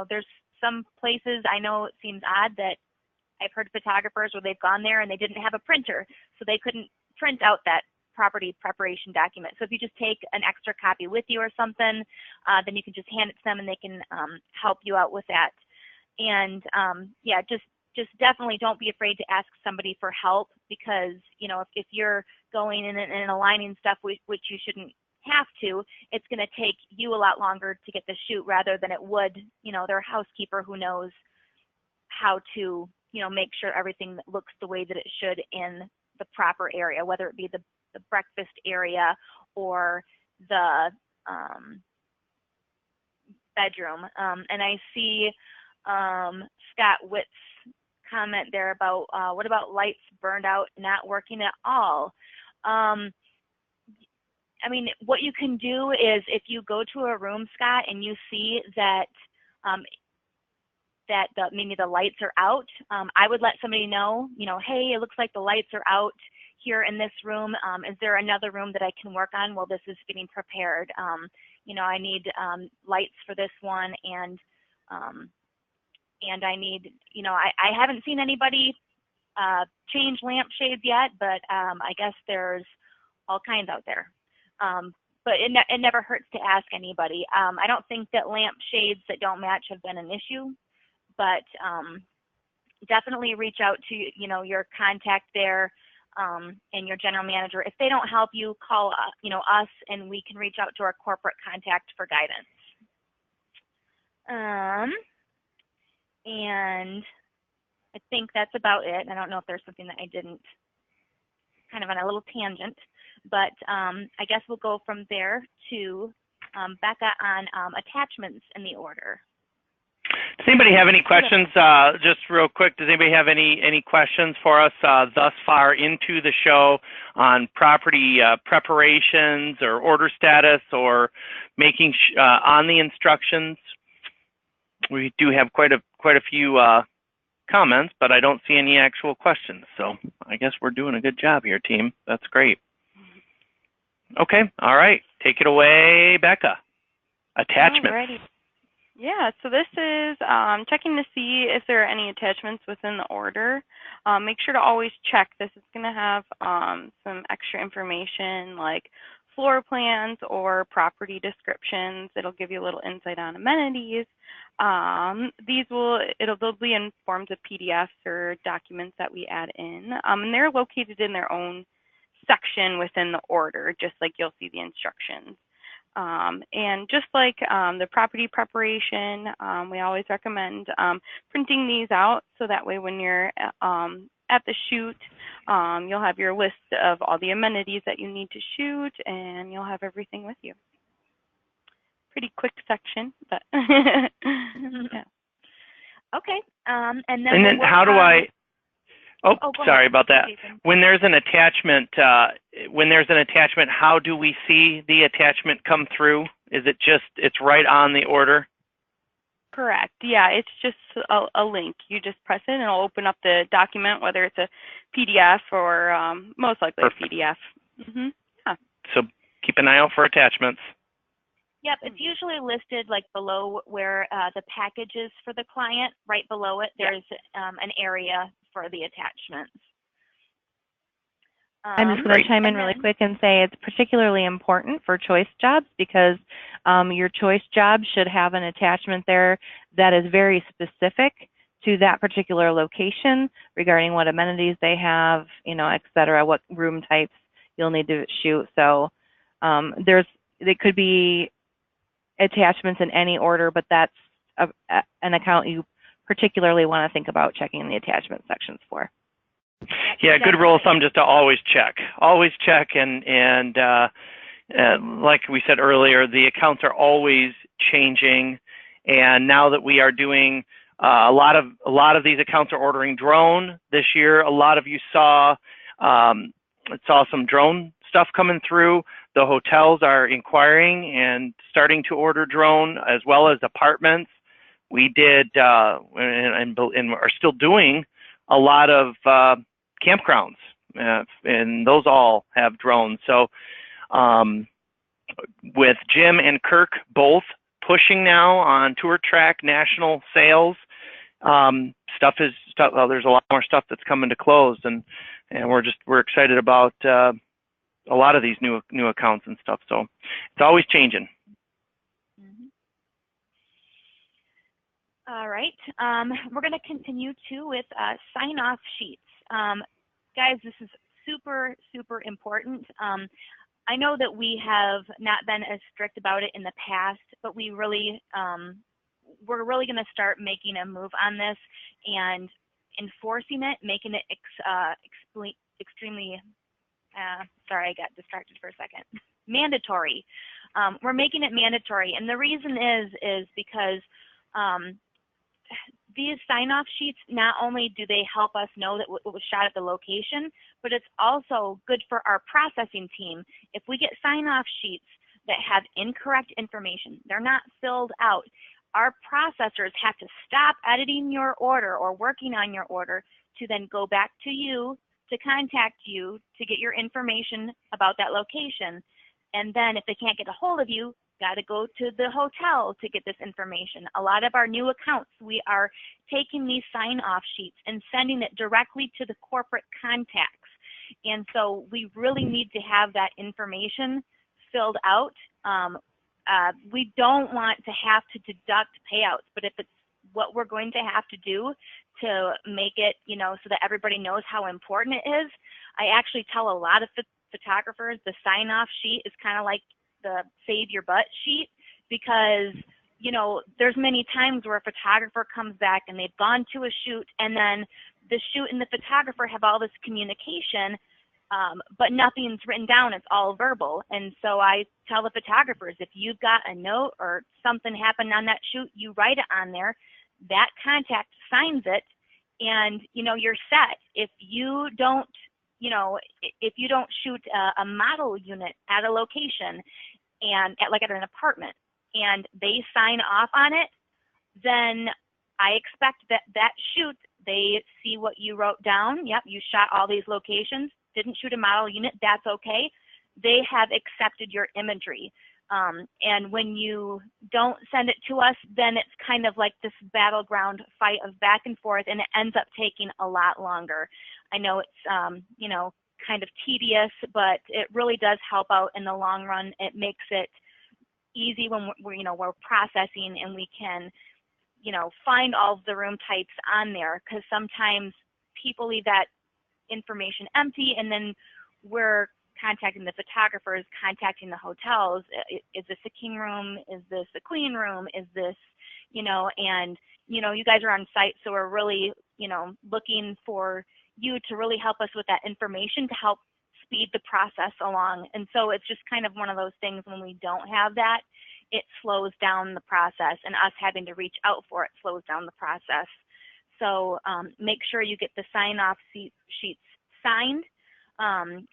there's some places, I know it seems odd that I've heard photographers where they've gone there and they didn't have a printer, so they couldn't print out that property preparation document. So if you just take an extra copy with you or something, then you can just hand it to them and they can help you out with that. And just definitely don't be afraid to ask somebody for help, because if you're going in and aligning stuff which you shouldn't have to, it's going to take you a lot longer to get the shoot rather than it would their housekeeper, who knows how to make sure everything looks the way that it should in the proper area, whether it be the breakfast area or the bedroom. And I see Scott Witt's comment there about what about lights burned out, not working at all? What you can do is, if you go to a room, Scott, and you see that maybe the lights are out, I would let somebody know, hey, it looks like the lights are out here in this room. Is there another room that I can work on while this is getting prepared? I need lights for this one, and I need, I haven't seen anybody change lampshades yet, but I guess there's all kinds out there. But it never hurts to ask anybody. I don't think that lampshades that don't match have been an issue, but definitely reach out to your contact there and your general manager. If they don't help you, call us, and we can reach out to our corporate contact for guidance. And I think that's about it. I don't know if there's something that I didn't, kind of on a little tangent, but I guess we'll go from there to Becca on attachments in the order. Does anybody have any questions? Just real quick, does anybody have any questions for us thus far into the show on property preparations or order status or making on the instructions? We do have quite a few comments, but I don't see any actual questions. So I guess we're doing a good job here, team. That's great. Okay, all right. Take it away, Becca. Attachments. Alrighty. Yeah, so this is checking to see if there are any attachments within the order. Make sure to always check. This is going to have some extra information like floor plans or property descriptions. It'll give you a little insight on amenities. They'll be in forms of PDFs or documents that we add in, and they're located in their own section within the order, just like you'll see the instructions. And just like the property preparation, we always recommend printing these out so that way when you're at the shoot, you'll have your list of all the amenities that you need to shoot and you'll have everything with you. Pretty quick section, but yeah. Okay, and then how do I? Oh, sorry about that. Jason. When there's an attachment, how do we see the attachment come through? Is it just it's right on the order? Correct. Yeah, it's just a link. You just press it and it'll open up the document, whether it's a PDF or most likely a PDF. Yeah. So keep an eye out for attachments. Yep, it's usually listed like below where the package is for the client. Right below it, there's an area for the attachments. I'm just going to chime in really quick and say it's particularly important for choice jobs because your choice job should have an attachment there that is very specific to that particular location regarding what amenities they have, et cetera, what room types you'll need to shoot. So they could be attachments in any order, but that's an account you particularly want to think about checking the attachment sections for. Yeah, good rule of thumb just to always check. Always check, and like we said earlier, the accounts are always changing. And now that we are doing a lot of these accounts are ordering drone this year. A lot of you saw some drone stuff coming through. The hotels are inquiring and starting to order drone, as well as apartments. We did and are still doing a lot of campgrounds, and those all have drones. So with Jim and Kirk both pushing now on TourTrack national sales, there's a lot more stuff that's coming to close, and we're excited about a lot of these new accounts and stuff. So it's always changing. All right, we're going to continue with sign-off sheets. Guys, this is super, super important. I know that we have not been as strict about it in the past, but we're really going to start making a move on this and enforcing it, making it extremely, sorry, I got distracted for a second, mandatory. We're making it mandatory, and the reason is because these sign-off sheets, not only do they help us know that it was shot at the location, but it's also good for our processing team. If we get sign-off sheets that have incorrect information, they're not filled out, our processors have to stop editing your order or working on your order to then go back to you to contact you to get your information about that location. And then if they can't get a hold of you, got to go to the hotel to get this information. A lot of our new accounts, we are taking these sign-off sheets and sending it directly to the corporate contacts. And so we really need to have that information filled out. We don't want to have to deduct payouts, but if it's what we're going to have to do to make it, so that everybody knows how important it is, I actually tell a lot of photographers the sign-off sheet is kind of like the save your butt sheet, because you know, there's many times where a photographer comes back and they've gone to a shoot, and then the shoot and the photographer have all this communication, but nothing's written down, it's all verbal. And so I tell the photographers, if you've got a note or something happened on that shoot, you write it on there, that contact signs it, and, you know, you're set. If you don't, you know, if you don't shoot a model unit at a location and like at an apartment, and they sign off on it, then I expect that that shoot, they see what you wrote down. Yep, you shot all these locations, didn't shoot a model unit, that's okay. They have accepted your imagery. And when you don't send it to us, then it's kind of like this battleground fight of back and forth, and it ends up taking a lot longer. I know it's, you know, kind of tedious, but it really does help out in the long run. It makes it easy when we're, you know, we're processing, and we can, you know, find all of the room types on there, because sometimes people leave that information empty, and then we're contacting the photographers, contacting the hotels. Is this a king room? Is this a queen room? Is this, you know, and, you know, you guys are on site, so we're really, you know, looking for you to really help us with that information to help speed the process along. And so it's just kind of one of those things, when we don't have that, it slows down the process, and us having to reach out for it slows down the process. So make sure you get the sign-off sheets signed.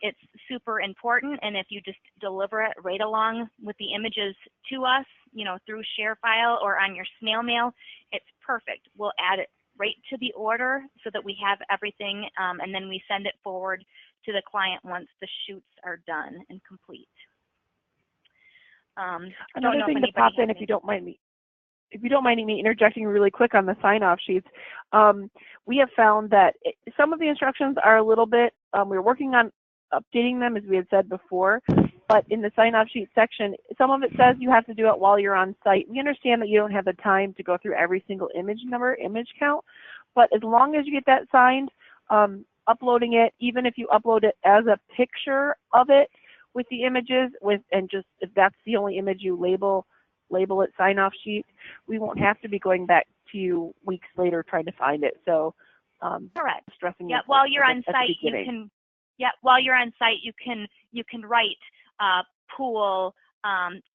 It's super important, and if you just deliver it right along with the images to us, you know, through ShareFile or on your snail mail, it's perfect. We'll add it right to the order so that we have everything, and then we send it forward to the client once the shoots are done and complete. Another thing to pop in, if you don't mind me. If you don't mind me interjecting really quick on the sign-off sheets, we have found that some of the instructions are a little bit, we're working on updating them, as we had said before, but in the sign-off sheet section, some of it says you have to do it while you're on site. We understand that you don't have the time to go through every single image number, image count, but as long as you get that signed, uploading it, even if you upload it as a picture of it with the images, and just if that's the only image you label it sign-off sheet, we won't have to be going back to you weeks later trying to find it. So correct. Stressing yeah, while you're on site, you can, yeah, while you're on site, you can write pool,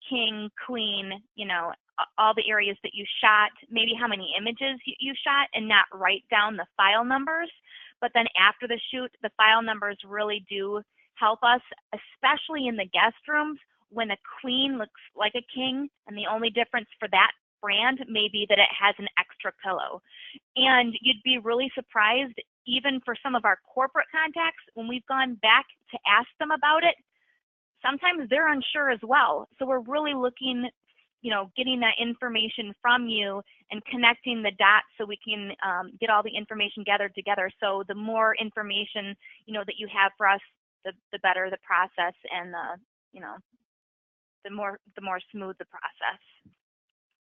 king, queen, you know, all the areas that you shot, maybe how many images you shot, and not write down the file numbers. But then after the shoot, the file numbers really do help us, especially in the guest rooms, when a queen looks like a king, and the only difference for that brand may be that it has an extra pillow. And you'd be really surprised, even for some of our corporate contacts, when we've gone back to ask them about it, sometimes they're unsure as well. So we're really looking, you know, getting that information from you and connecting the dots so we can get all the information gathered together. So the more information, you know, that you have for us, the better the process, and the, you know, the more smooth the process.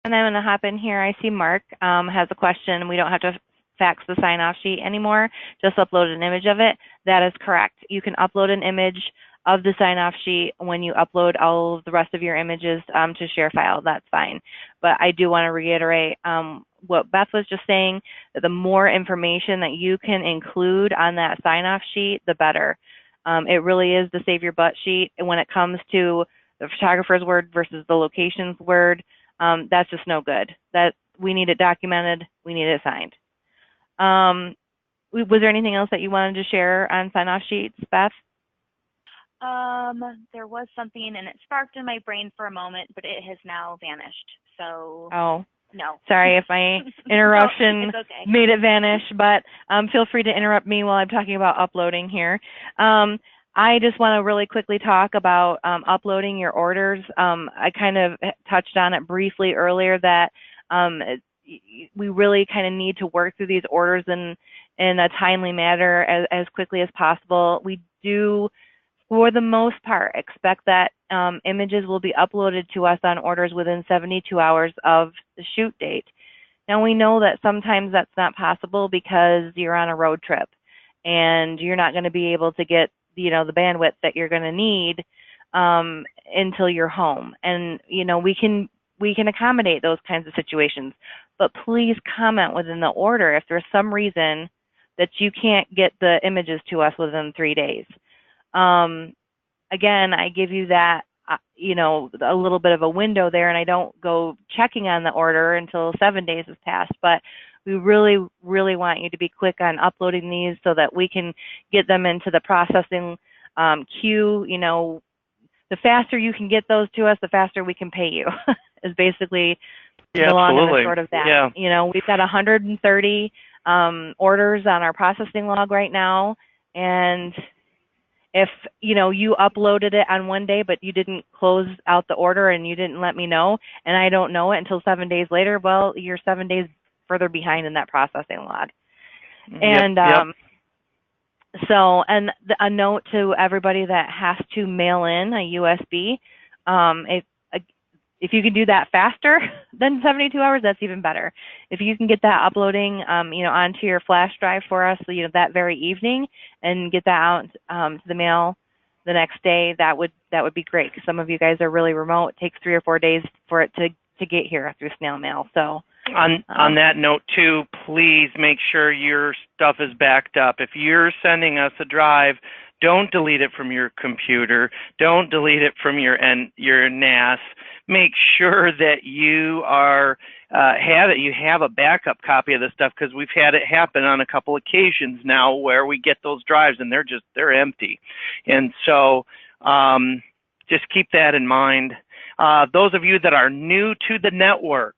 And I'm going to hop in here. I see Mark has a question. We don't have to fax the sign-off sheet anymore, just upload an image of it. That is correct. You can upload an image of the sign-off sheet when you upload all of the rest of your images to ShareFile. That's fine. But I do want to reiterate what Beth was just saying, that the more information that you can include on that sign-off sheet, the better. It really is the save your butt sheet. And when it comes to the photographer's word versus the location's word, that's just no good. That we need it documented, we need it signed. Was there anything else that you wanted to share on sign-off sheets, Beth? There was something, and it sparked in my brain for a moment, but it has now vanished. So oh, no. Sorry if my interruption no, it's okay. made it vanish, but feel free to interrupt me while I'm talking about uploading here. I just want to really quickly talk about uploading your orders. I kind of touched on it briefly earlier that we really kind of need to work through these orders in a timely manner as quickly as possible. We do, for the most part, expect that images will be uploaded to us on orders within 72 hours of the shoot date. Now, we know that sometimes that's not possible because you're on a road trip and you're not going to be able to get, you know, the bandwidth that you're going to need until you're home. And, you know, we can we can accommodate those kinds of situations. But please comment within the order if there's some reason that you can't get the images to us within 3 days. Again, I give you that, you know, a little bit of a window there, and I don't go checking on the order until 7 days has passed. But we really, really want you to be quick on uploading these so that we can get them into the processing queue. You know, the faster you can get those to us, the faster we can pay you, is basically the long and the short of that. Yeah. You know, we've got 130 orders on our processing log right now, and if, you know, you uploaded it on one day, but you didn't close out the order and you didn't let me know, and I don't know it until 7 days later, well, you're 7 days further behind in that processing log. And so, and a note to everybody that has to mail in a USB, if you can do that faster than 72 hours, that's even better. If you can get that uploading, you know, onto your flash drive for us, you know, that very evening, and get that out to the mail the next day, that would be great. Because some of you guys are really remote. It takes 3 or 4 days for it to get here through snail mail. So on that note too, please make sure your stuff is backed up. If you're sending us a drive, don't delete it from your computer. Don't delete it from your NAS. Make sure that you are you have a backup copy of this stuff, because we've had it happen on a couple occasions now where we get those drives and they're empty. And so just keep that in mind. Those of you that are new to the network,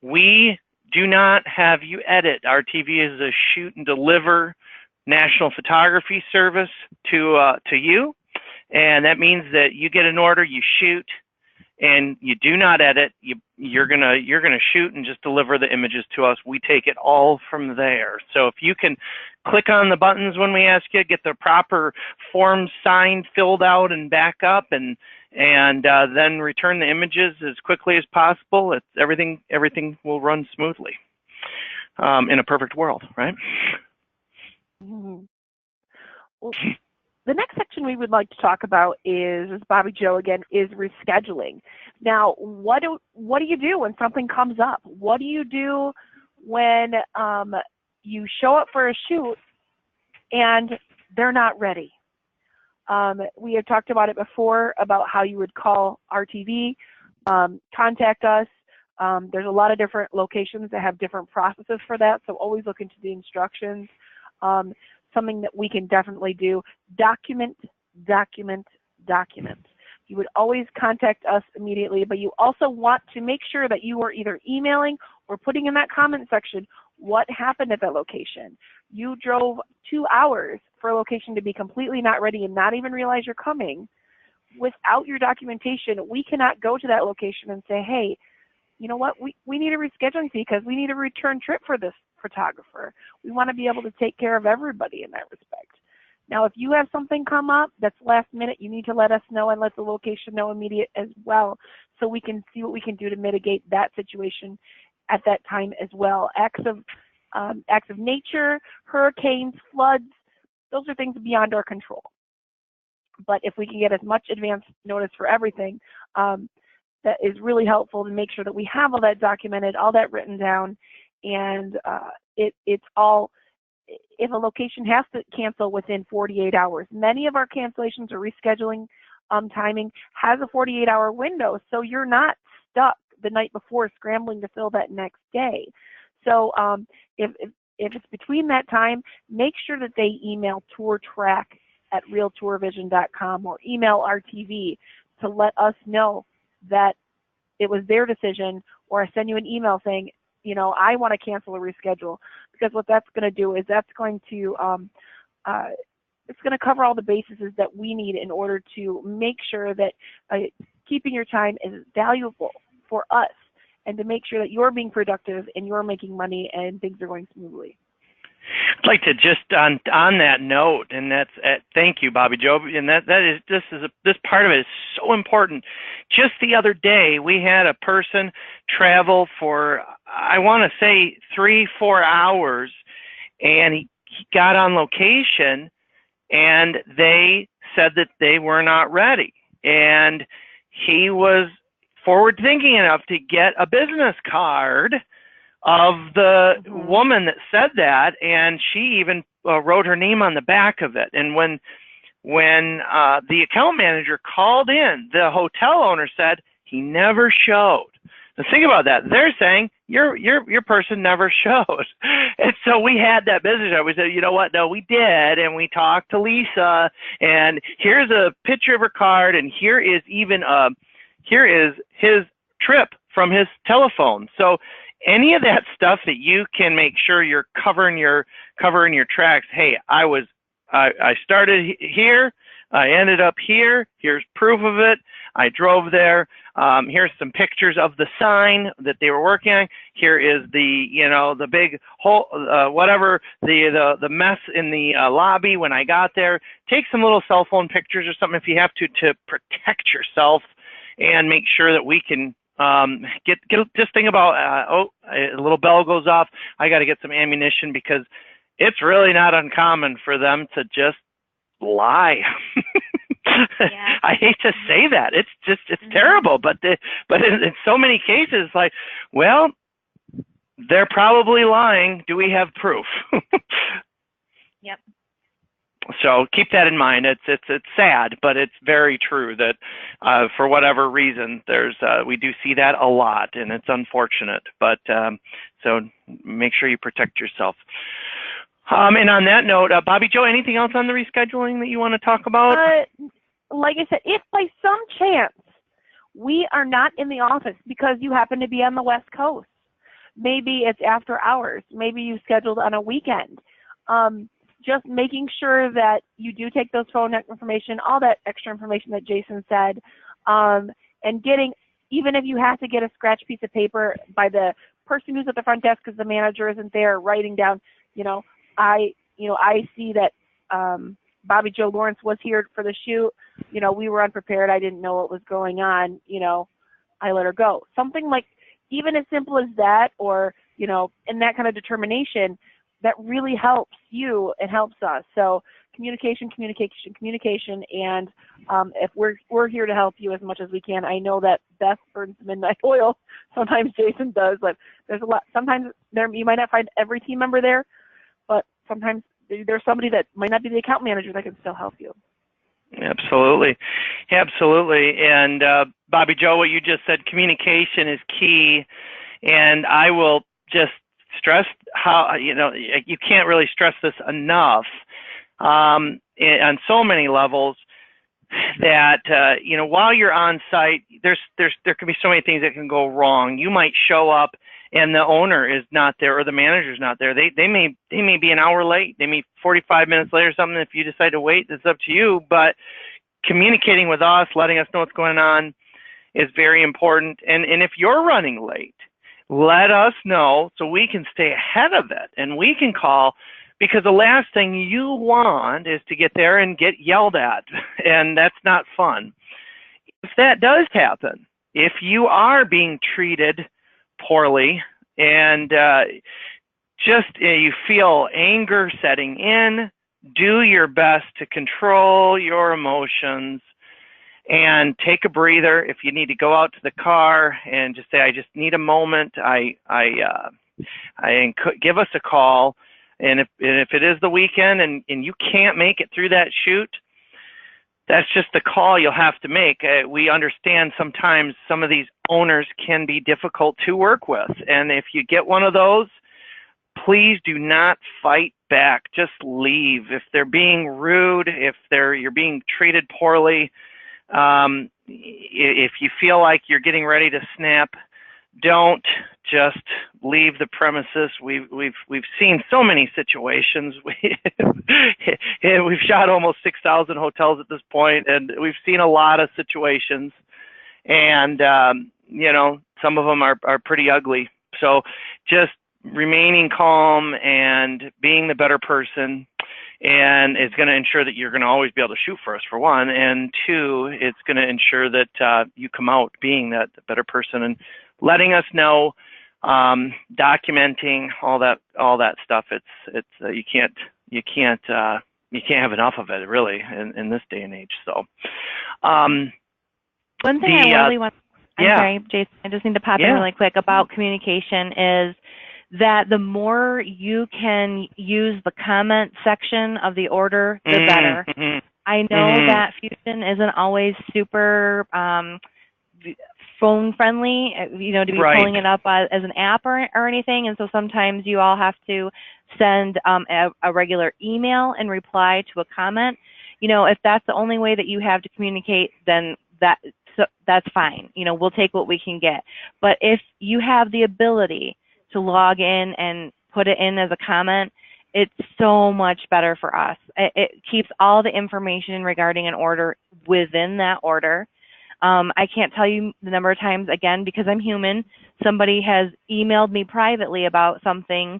we do not have you edit. RTV is a shoot and deliver national photography service to you, and that means that you get an order, you shoot, and you do not edit. You're gonna shoot and just deliver the images to us. We take it all from there. So if you can click on the buttons when we ask you, get the proper forms signed, filled out, and back up, and then return the images as quickly as possible, everything will run smoothly in a perfect world, right? Mm-hmm. Well, the next section we would like to talk about is Bobby Joe again, is rescheduling. Now, what do you do when something comes up? What do you do when you show up for a shoot and they're not ready? We had talked about it before, about how you would call RTV, contact us. There's a lot of different locations that have different processes for that, so always look into the instructions. Something that we can definitely do, document. You would always contact us immediately, but you also want to make sure that you are either emailing or putting in that comment section what happened at that location. You drove 2 hours for a location to be completely not ready and not even realize you're coming. Without your documentation, we cannot go to that location and say, hey, you know what, we need a rescheduling fee because we need a return trip for this photographer. We want to be able to take care of everybody in that respect. Now, if you have something come up that's last minute, you need to let us know and let the location know immediate as well, so we can see what we can do to mitigate that situation at that time as well. Acts of nature, hurricanes, floods, those are things beyond our control. But if we can get as much advance notice for everything, that is really helpful to make sure that we have all that documented, all that written down, and it's all, if a location has to cancel within 48 hours. Many of our cancellations or rescheduling timing has a 48-hour window, so you're not stuck the night before scrambling to fill that next day. So if it's between that time, make sure that they email tourtrack@realtourvision.com or email RTV to let us know that it was their decision, or I send you an email saying, you know, I want to cancel or reschedule, because what that's going to do is that's going to it's going to cover all the bases that we need in order to make sure that keeping your time is valuable for us, and to make sure that you're being productive and you're making money and things are going smoothly. I'd like to just on that note, and that's thank you, Bobby Joe, and this part of it is so important. Just the other day, we had a person travel for, I want to say, 3-4 hours, and he got on location, and they said that they were not ready, and he was forward thinking enough to get a business card of the woman that said that, and she even wrote her name on the back of it. And when the account manager called in, the hotel owner said he never showed. Now think about that. They're saying your person never showed. And so we had that business. We said, you know what? No, we did. And we talked to Lisa, and here's a picture of her card, and here is his trip from his telephone. So any of that stuff that you can make sure you're covering your tracks. Hey, I started here, I ended up here, here's proof of it, I drove there, here's some pictures of the sign that they were working on, here is the big hole, whatever, the mess in the lobby when I got there. Take some little cell phone pictures or something if you have to protect yourself, and make sure that we can just think about, a little bell goes off, I got to get some ammunition, because it's really not uncommon for them to just lie. Yeah. I hate to say that. It's terrible, but in so many cases, like, well, they're probably lying. Do we have proof? Yep. So keep that in mind. It's sad, but it's very true that for whatever reason, we do see that a lot, and it's unfortunate. But so make sure you protect yourself. And on that note, Bobby Joe, anything else on the rescheduling that you want to talk about? Like I said, if by some chance we are not in the office because you happen to be on the West Coast, maybe it's after hours, maybe you scheduled on a weekend, just making sure that you do take those phone information, all that extra information that Jason said, and getting, even if you have to get a scratch piece of paper by the person who's at the front desk because the manager isn't there, writing down, I see that Bobby Joe Lawrence was here for the shoot. We were unprepared. I didn't know what was going on. I let her go. Something like, even as simple as that, or, in that kind of determination, that really helps you and helps us. So communication, and if we're here to help you as much as we can. I know that Beth burns midnight oil. Sometimes Jason does, but there's a lot. Sometimes you might not find every team member there, but sometimes there's somebody that might not be the account manager that can still help you. Absolutely. And Bobby Joe, what you just said, communication is key. And I will just stress how, you can't really stress this enough on so many levels, that, while you're on site, there can be so many things that can go wrong. You might show up and the owner is not there, or the manager's not there. They may be an hour late. They may be 45 minutes late or something. If you decide to wait, it's up to you. But communicating with us, letting us know what's going on, is very important. And if you're running late, let us know so we can stay ahead of it and we can call, because the last thing you want is to get there and get yelled at, and that's not fun. If that does happen, if you are being treated poorly and you feel anger setting in, do your best to control your emotions and take a breather. If you need to go out to the car and just say, I just need a moment, give us a call. And if it is the weekend and you can't make it through that shoot, that's just the call you'll have to make. We understand sometimes some of these owners can be difficult to work with. And if you get one of those, please do not fight back. Just leave. If they're being rude, if you're being treated poorly, if you feel like you're getting ready to snap, don't just leave the premises. We've seen so many situations. We've shot almost 6,000 hotels at this point, and we've seen a lot of situations. And some of them are pretty ugly. So just remaining calm and being the better person, and it's going to ensure that you're going to always be able to shoot for us, for one, and two, it's going to ensure that you come out being that better person and letting us know, documenting all that stuff. It's you can't have enough of it, really, in this day and age. So one thing I really want I'm Yeah. sorry, Jason, I just need to pop in really quick about communication is that the more you can use the comment section of the order, the better. I know that Fusion isn't always super phone friendly, you know, to be pulling it up as an app or anything, and so sometimes you all have to send a regular email in reply to a comment. You know, if that's the only way that you have to communicate, then that's fine. You know, we'll take what we can get. But if you have the ability to log in and put it in as a comment, it's so much better for us. It keeps all the information regarding an order within that order. I can't tell you the number of times, again, because I'm human, somebody has emailed me privately about something,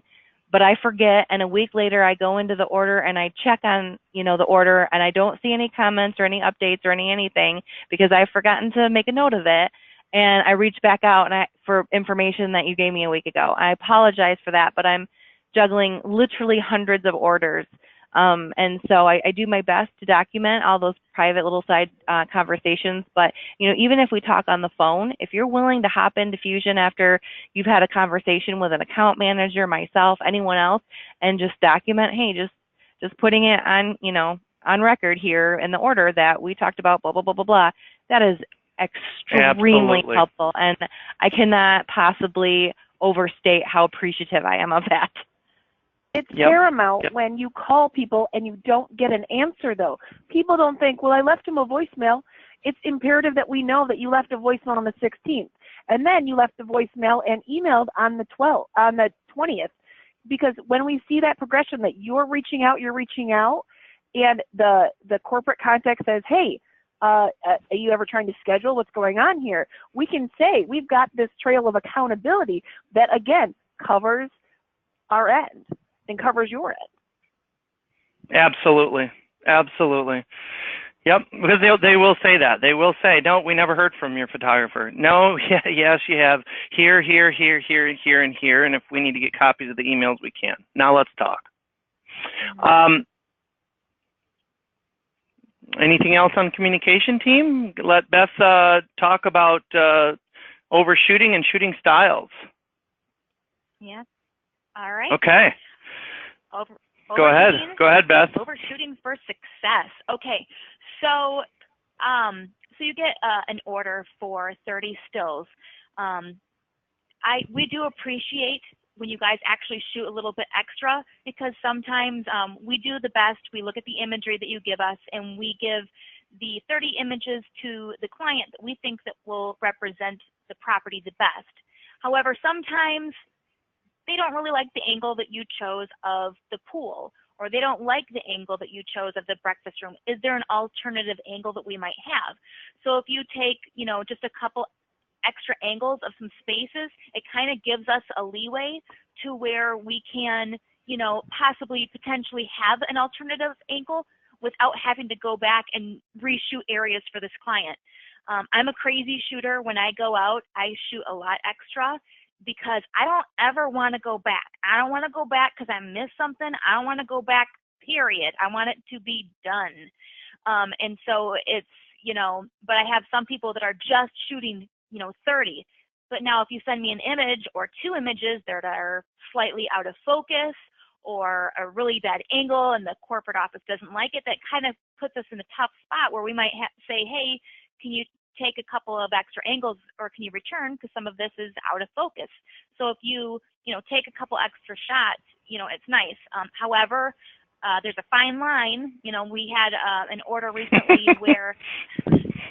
but I forget, and a week later I go into the order and I check on, you know, the order, and I don't see any comments or any updates or anything because I've forgotten to make a note of it, and I reach back out for information that you gave me a week ago. I apologize for that, but I'm juggling literally hundreds of orders. And so I do my best to document all those private little side conversations. But, you know, even if we talk on the phone, if you're willing to hop into Fusion after you've had a conversation with an account manager, myself, anyone else, and just document, hey, just putting it on, you know, on record here in the order that we talked about, blah, blah, blah, blah, blah, that is extremely helpful. And I cannot possibly overstate how appreciative I am of that. It's paramount when you call people and you don't get an answer, though. People don't think, well, I left him a voicemail. It's imperative that we know that you left a voicemail on the 16th, and then you left the voicemail and emailed on the 20th, because when we see that progression that you're reaching out, and the corporate contact says, hey, are you ever trying to schedule? What's going on here? We can say we've got this trail of accountability that, again, covers our end and covers your end. Absolutely. Absolutely. Yep, because they will say that. They will say, no, we never heard from your photographer. No, yes, you have here, and here, and if we need to get copies of the emails, we can. Now let's talk. Anything else on communication team? Let Beth talk about overshooting and shooting styles. Yeah. All right. Okay. Go ahead, Beth. Overshooting for success. Okay, so so you get an order for 30 stills. We do appreciate when you guys actually shoot a little bit extra, because sometimes we do the best. We look at the imagery that you give us, and we give the 30 images to the client that we think that will represent the property the best. However, sometimes they don't really like the angle that you chose of the pool, or they don't like the angle that you chose of the breakfast room. Is there an alternative angle that we might have? So if you take, you know, just a couple extra angles of some spaces, it kind of gives us a leeway to where we can, you know, potentially have an alternative angle without having to go back and reshoot areas for this client. I'm a crazy shooter. When I go out, I shoot a lot extra, because I don't ever want to go back. I don't want to go back because I missed something. I don't want to go back, period. I want it to be done. And so it's, you know, but I have some people that are just shooting, you know, 30. But now if you send me an image or two images that are slightly out of focus or a really bad angle and the corporate office doesn't like it, that kind of puts us in a tough spot where we might say, hey, can you take a couple of extra angles, or can you return, because some of this is out of focus. So if you know, take a couple extra shots, you know, it's nice. However, there's a fine line. You know, we had an order recently where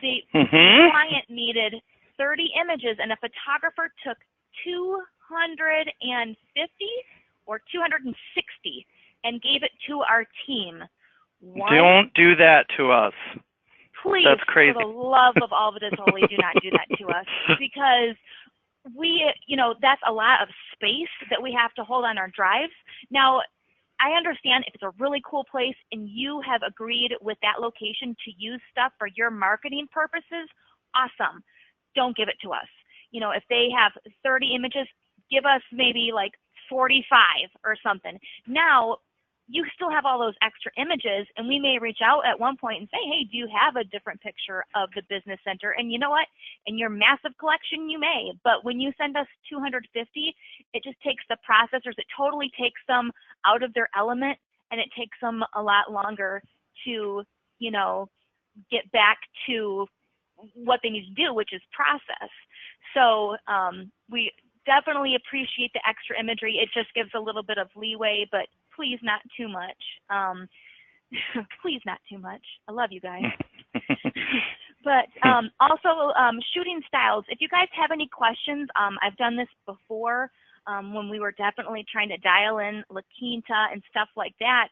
the client needed 30 images and a photographer took 250 or 260 and gave it to our team. Don't do that to us. Please, that's crazy. For the love of all that is holy, do not do that to us, because we, you know, that's a lot of space that we have to hold on our drives. Now, I understand if it's a really cool place and you have agreed with that location to use stuff for your marketing purposes, awesome. Don't give it to us. You know, if they have 30 images, give us maybe like 45 or something. Now, you still have all those extra images, and we may reach out at one point and say, hey, do you have a different picture of the business center? And you know what? In your massive collection, you may, but when you send us 250, it just takes the processors, it totally takes them out of their element, and it takes them a lot longer to, you know, get back to what they need to do, which is process. So we definitely appreciate the extra imagery. It just gives a little bit of leeway, but please not too much. Please not too much. I love you guys. But also shooting styles. If you guys have any questions, I've done this before when we were definitely trying to dial in La Quinta and stuff like that.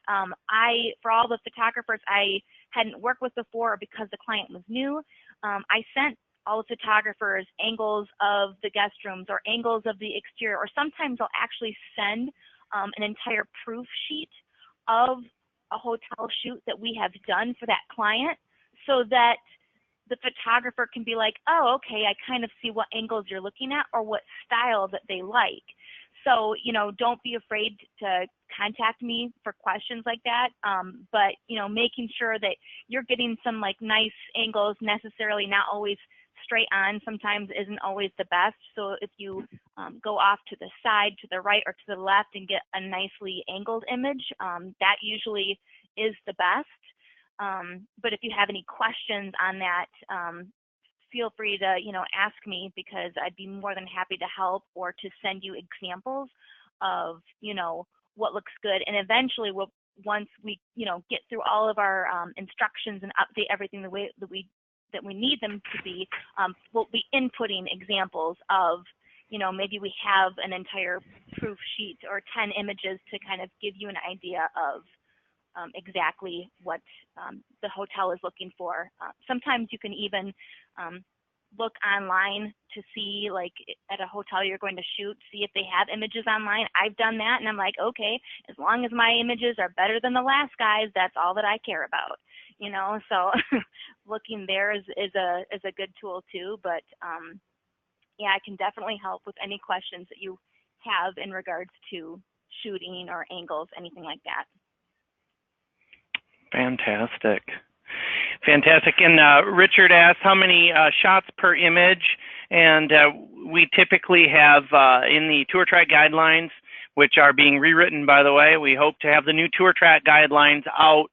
For all the photographers I hadn't worked with before because the client was new, I sent all the photographers angles of the guest rooms or angles of the exterior, or sometimes I'll actually send an entire proof sheet of a hotel shoot that we have done for that client, so that the photographer can be like, oh, okay, I kind of see what angles you're looking at or what style that they like. So, you know, don't be afraid to contact me for questions like that. But, you know, making sure that you're getting some like nice angles, necessarily not always straight on, sometimes isn't always the best. So if you go off to the side, to the right, or to the left and get a nicely angled image, that usually is the best. But if you have any questions on that, feel free to, you know, ask me, because I'd be more than happy to help or to send you examples of, you know, what looks good. And eventually once we, you know, get through all of our instructions and update everything the way that we need them to be, we'll be inputting examples of, you know, maybe we have an entire proof sheet or 10 images to kind of give you an idea of exactly what the hotel is looking for. Sometimes you can even look online to see, like at a hotel you're going to shoot, see if they have images online. I've done that, and I'm like, okay, as long as my images are better than the last guy's, that's all that I care about, you know. So looking there is a good tool too. But yeah, I can definitely help with any questions that you have in regards to shooting or angles, anything like that. Fantastic. Fantastic. And Richard asked how many shots per image, and we typically have in the tour track guidelines, which are being rewritten, by the way. We hope to have the new tour track guidelines out.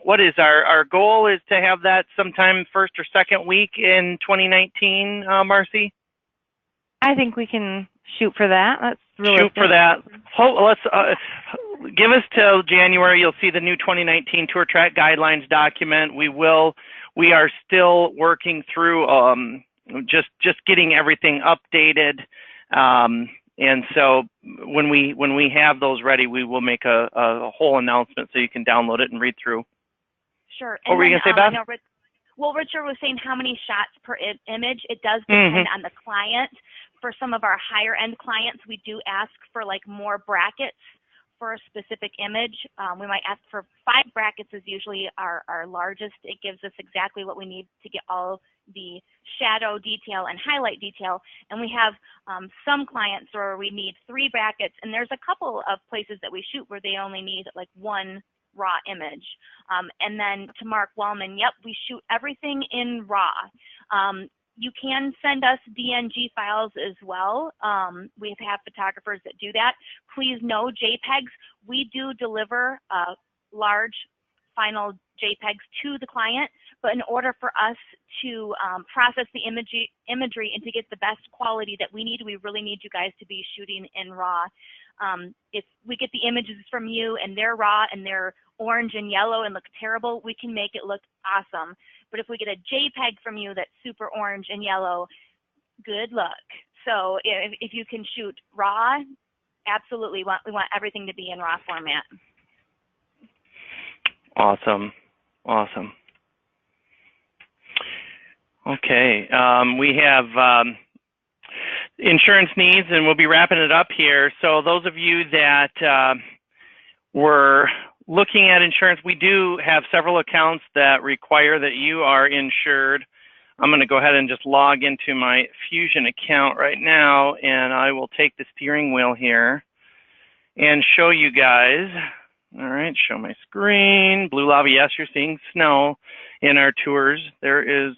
What is our goal is to have that sometime first or second week in 2019, Marcy? I think we can shoot for that. That's realistic. Shoot for that. Let's give us till January. You'll see the new 2019 tour track guidelines document. We are still working through just getting everything updated. And so when we have those ready, we will make a whole announcement so you can download it and read through. Sure. What were you going to say, Beth? Well, Richard was saying how many shots per image. It does depend on the client. For some of our higher end clients, we do ask for like more brackets for a specific image. We might ask for 5 brackets is usually our largest. It gives us exactly what we need to get all the shadow detail and highlight detail. And we have some clients where we need 3 brackets, and there's a couple of places that we shoot where they only need like 1 raw image. And then to Mark Wallman, yep, we shoot everything in raw. You can send us DNG files as well. We have photographers that do that. Please know, JPEGs, we do deliver large final JPEGs to the client, but in order for us to process the imagery and to get the best quality that we need, we really need you guys to be shooting in RAW. If we get the images from you and they're raw and they're orange and yellow and look terrible, we can make it look awesome. But if we get a JPEG from you that's super orange and yellow, good luck. So if you can shoot raw, absolutely, we want everything to be in raw format. Awesome. Awesome. Okay. We have insurance needs, and we'll be wrapping it up here. So those of you that were looking at insurance, we do have several accounts that require that you are insured. I'm going to go ahead and just log into my Fusion account right now, and I will take the steering wheel here and show you guys. All right, show my screen. Blue lava, yes, you're seeing snow in our tours. There is,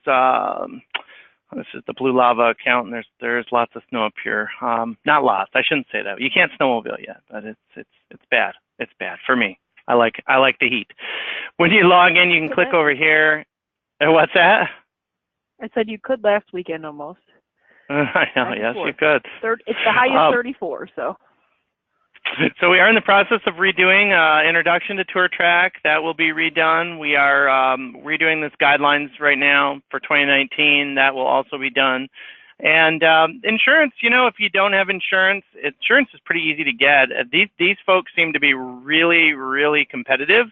this is the Blue Lava account, and there's lots of snow up here. Not lots, I shouldn't say that. You can't snowmobile yet, but it's bad. It's bad for me. I like the heat. When you log in, you can click over here. What's that? I said you could last weekend almost. I know, yes, you could. It's the highest 34, so. So we are in the process of redoing Introduction to TourTrack. That will be redone. We are redoing this guidelines right now for 2019. That will also be done. And insurance, you know, if you don't have insurance, insurance is pretty easy to get. These folks seem to be really, really competitive.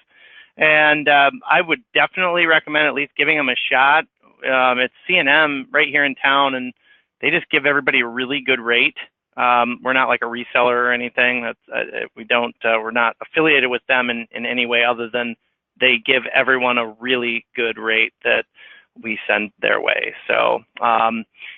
And I would definitely recommend at least giving them a shot. It's C&M right here in town, and they just give everybody a really good rate. We're not like a reseller or anything. That's we're not affiliated with them in any way other than they give everyone a really good rate that we send their way. So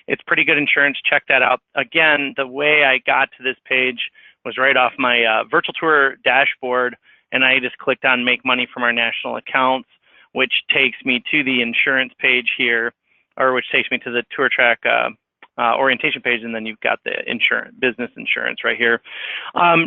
it's pretty good insurance. Check that out. Again, the way I got to this page was right off my virtual tour dashboard, and I just clicked on Make Money from Our National Accounts, which takes me to the insurance page here, or which takes me to the TourTrack orientation page, and then you've got the insurance, business insurance right here.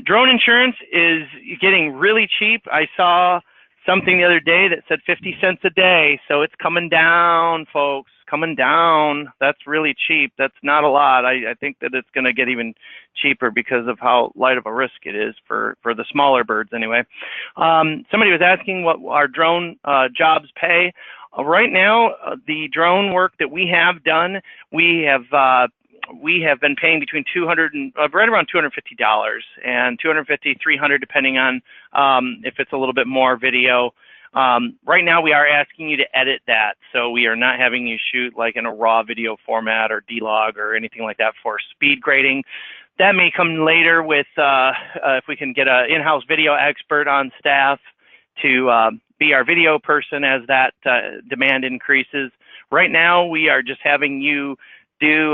Drone insurance is getting really cheap. I saw something the other day that said 50 cents a day, so it's coming down, folks, coming down. That's really cheap. That's not a lot. I think that it's going to get even cheaper because of how light of a risk it is for the smaller birds anyway. Somebody was asking what our drone jobs pay. Right now, the drone work that we have done, we have been paying between right around $250 and $250, $300, depending on if it's a little bit more video. Right now, we are asking you to edit that, so we are not having you shoot like in a raw video format or D-Log or anything like that for speed grading. That may come later with if we can get an in-house video expert on staff to be our video person as that demand increases. Right now, we are just having you do,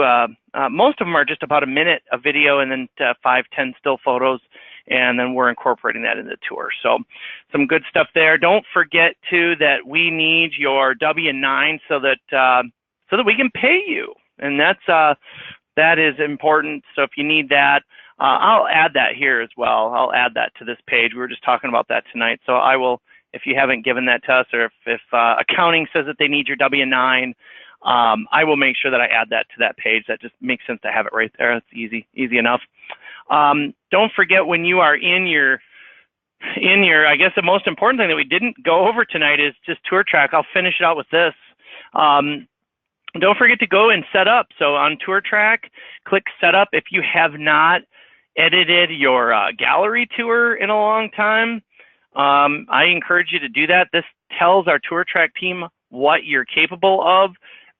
most of them are just about a minute of video and then 5-10 still photos, and then we're incorporating that in the tour. So some good stuff there. Don't forget too that we need your W-9 so that we can pay you, and that is important. So if you need that, I'll add that here as well. I'll add that to this page. We were just talking about that tonight, so I will. If you haven't given that to us, or if accounting says that they need your W-9, I will make sure that I add that to that page. That just makes sense to have it right there. It's easy enough. Don't forget when you are in your, I guess the most important thing that we didn't go over tonight is just TourTrack. I'll finish it out with this. Don't forget to go and set up. So on TourTrack, click set up. If you have not edited your gallery tour in a long time, I encourage you to do that. This tells our TourTrack team what you're capable of.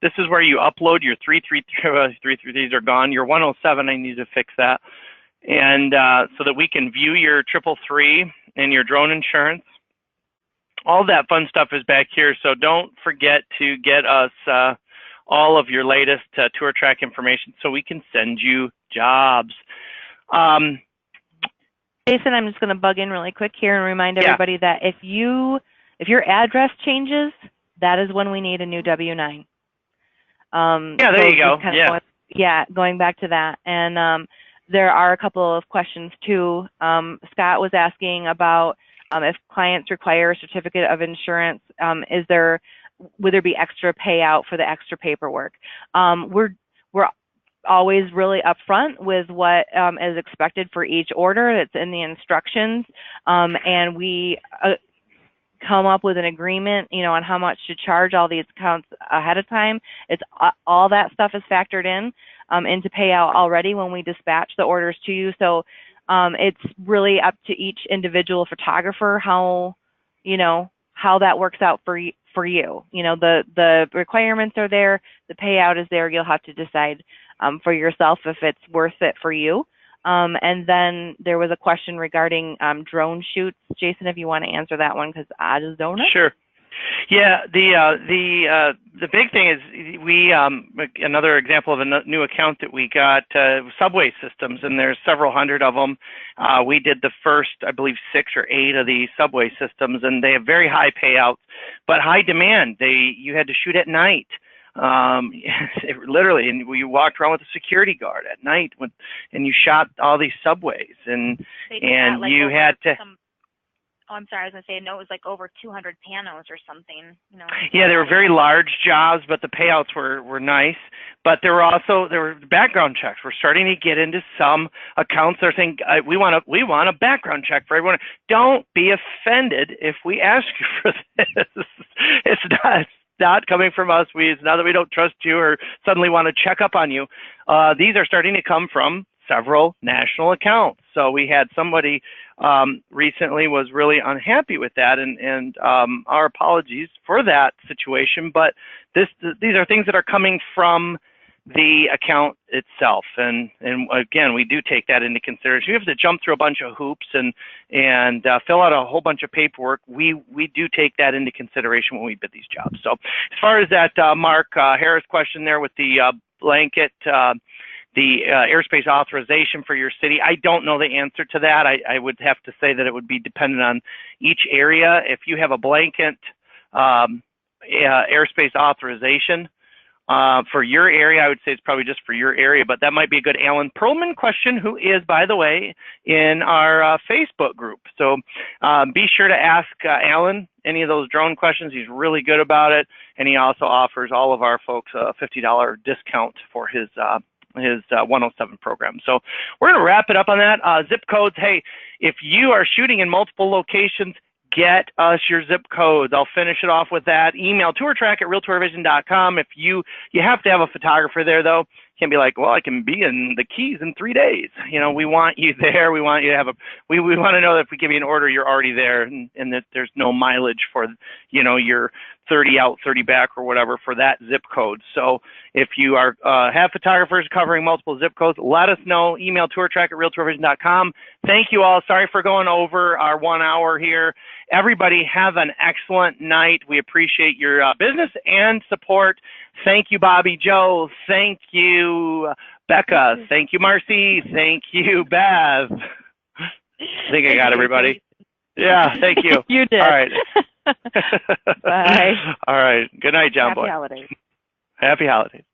This is where you upload your 333s are gone. Your 107, I need to fix that. And so that we can view your 333 and your drone insurance. All that fun stuff is back here. So don't forget to get us all of your latest TourTrack information so we can send you jobs. Jason, I'm just going to bug in really quick here and remind everybody that if your address changes, that is when we need a new W-9. There you go. Going back to that. And there are a couple of questions too. Scott was asking about if clients require a certificate of insurance, would there be extra payout for the extra paperwork? We're always really upfront with what is expected for each order. It's in the instructions, and we come up with an agreement, on how much to charge all these accounts ahead of time. It's all that stuff is factored in into payout already when we dispatch the orders to you. So it's really up to each individual photographer how that works out for you. The requirements are there, the payout is there. You'll have to decide for yourself if it's worth it for you. And then there was a question regarding drone shoots. Jason, if you want to answer that one, because I just don't know. Sure. Yeah, the big thing is we another example of a new account that we got, subway systems, and there's several hundred of them. We did the first, I believe, 6 or 8 of the subway systems, and they have very high payouts, but high demand. You had to shoot at night. Literally, and we walked around with a security guard at night and you shot all these subways, and like you had to. Oh, I'm sorry. I was going to say, no, it was like over 200 panos or something. You know. Yeah, they were very large jobs, but the payouts were nice. But there were background checks. We're starting to get into some accounts that are saying we want a background check for everyone. Don't be offended if we ask you for this. It's not coming from us. It's not that we don't trust you or suddenly want to check up on you. These are starting to come from several national accounts. So we had somebody recently was really unhappy with that, and our apologies for that situation. But these are things that are coming from the account itself, and again, we do take that into consideration. You have to jump through a bunch of hoops and fill out a whole bunch of paperwork. We do take that into consideration when we bid these jobs. So as far as that Mark Harris question there with the blanket, the airspace authorization for your city, I don't know the answer to that. I would have to say that it would be dependent on each area. If you have a blanket airspace authorization for your area, I would say it's probably just for your area, but that might be a good Alan Perlman question, who is, by the way, in our Facebook group. So be sure to ask Alan any of those drone questions. He's really good about it, and he also offers all of our folks a $50 discount for his 107 program. So we're going to wrap it up on that. Zip codes. Hey, if you are shooting in multiple locations, get us your zip codes. I'll finish it off with that. Email tourtrack@realtourvision.com. If you have to have a photographer there, though. You can't be like, well, I can be in the Keys in 3 days. You know, we want you there. We want you to have we want to know that if we give you an order, you're already there, and that there's no mileage for, your 30 out, 30 back or whatever for that zip code. So if you have photographers covering multiple zip codes, let us know. Email tourtrack@realtourvision.com. Thank you all. Sorry for going over our 1 hour here. Everybody have an excellent night. We appreciate your business and support. Thank you, Bobby Joe. Thank you, Becca. Thank you, Marcy. Thank you, Bev. I think I got everybody. Yeah, thank you. You did. All right. Bye. All right. Good night, John Boy. Happy holidays. Happy holidays.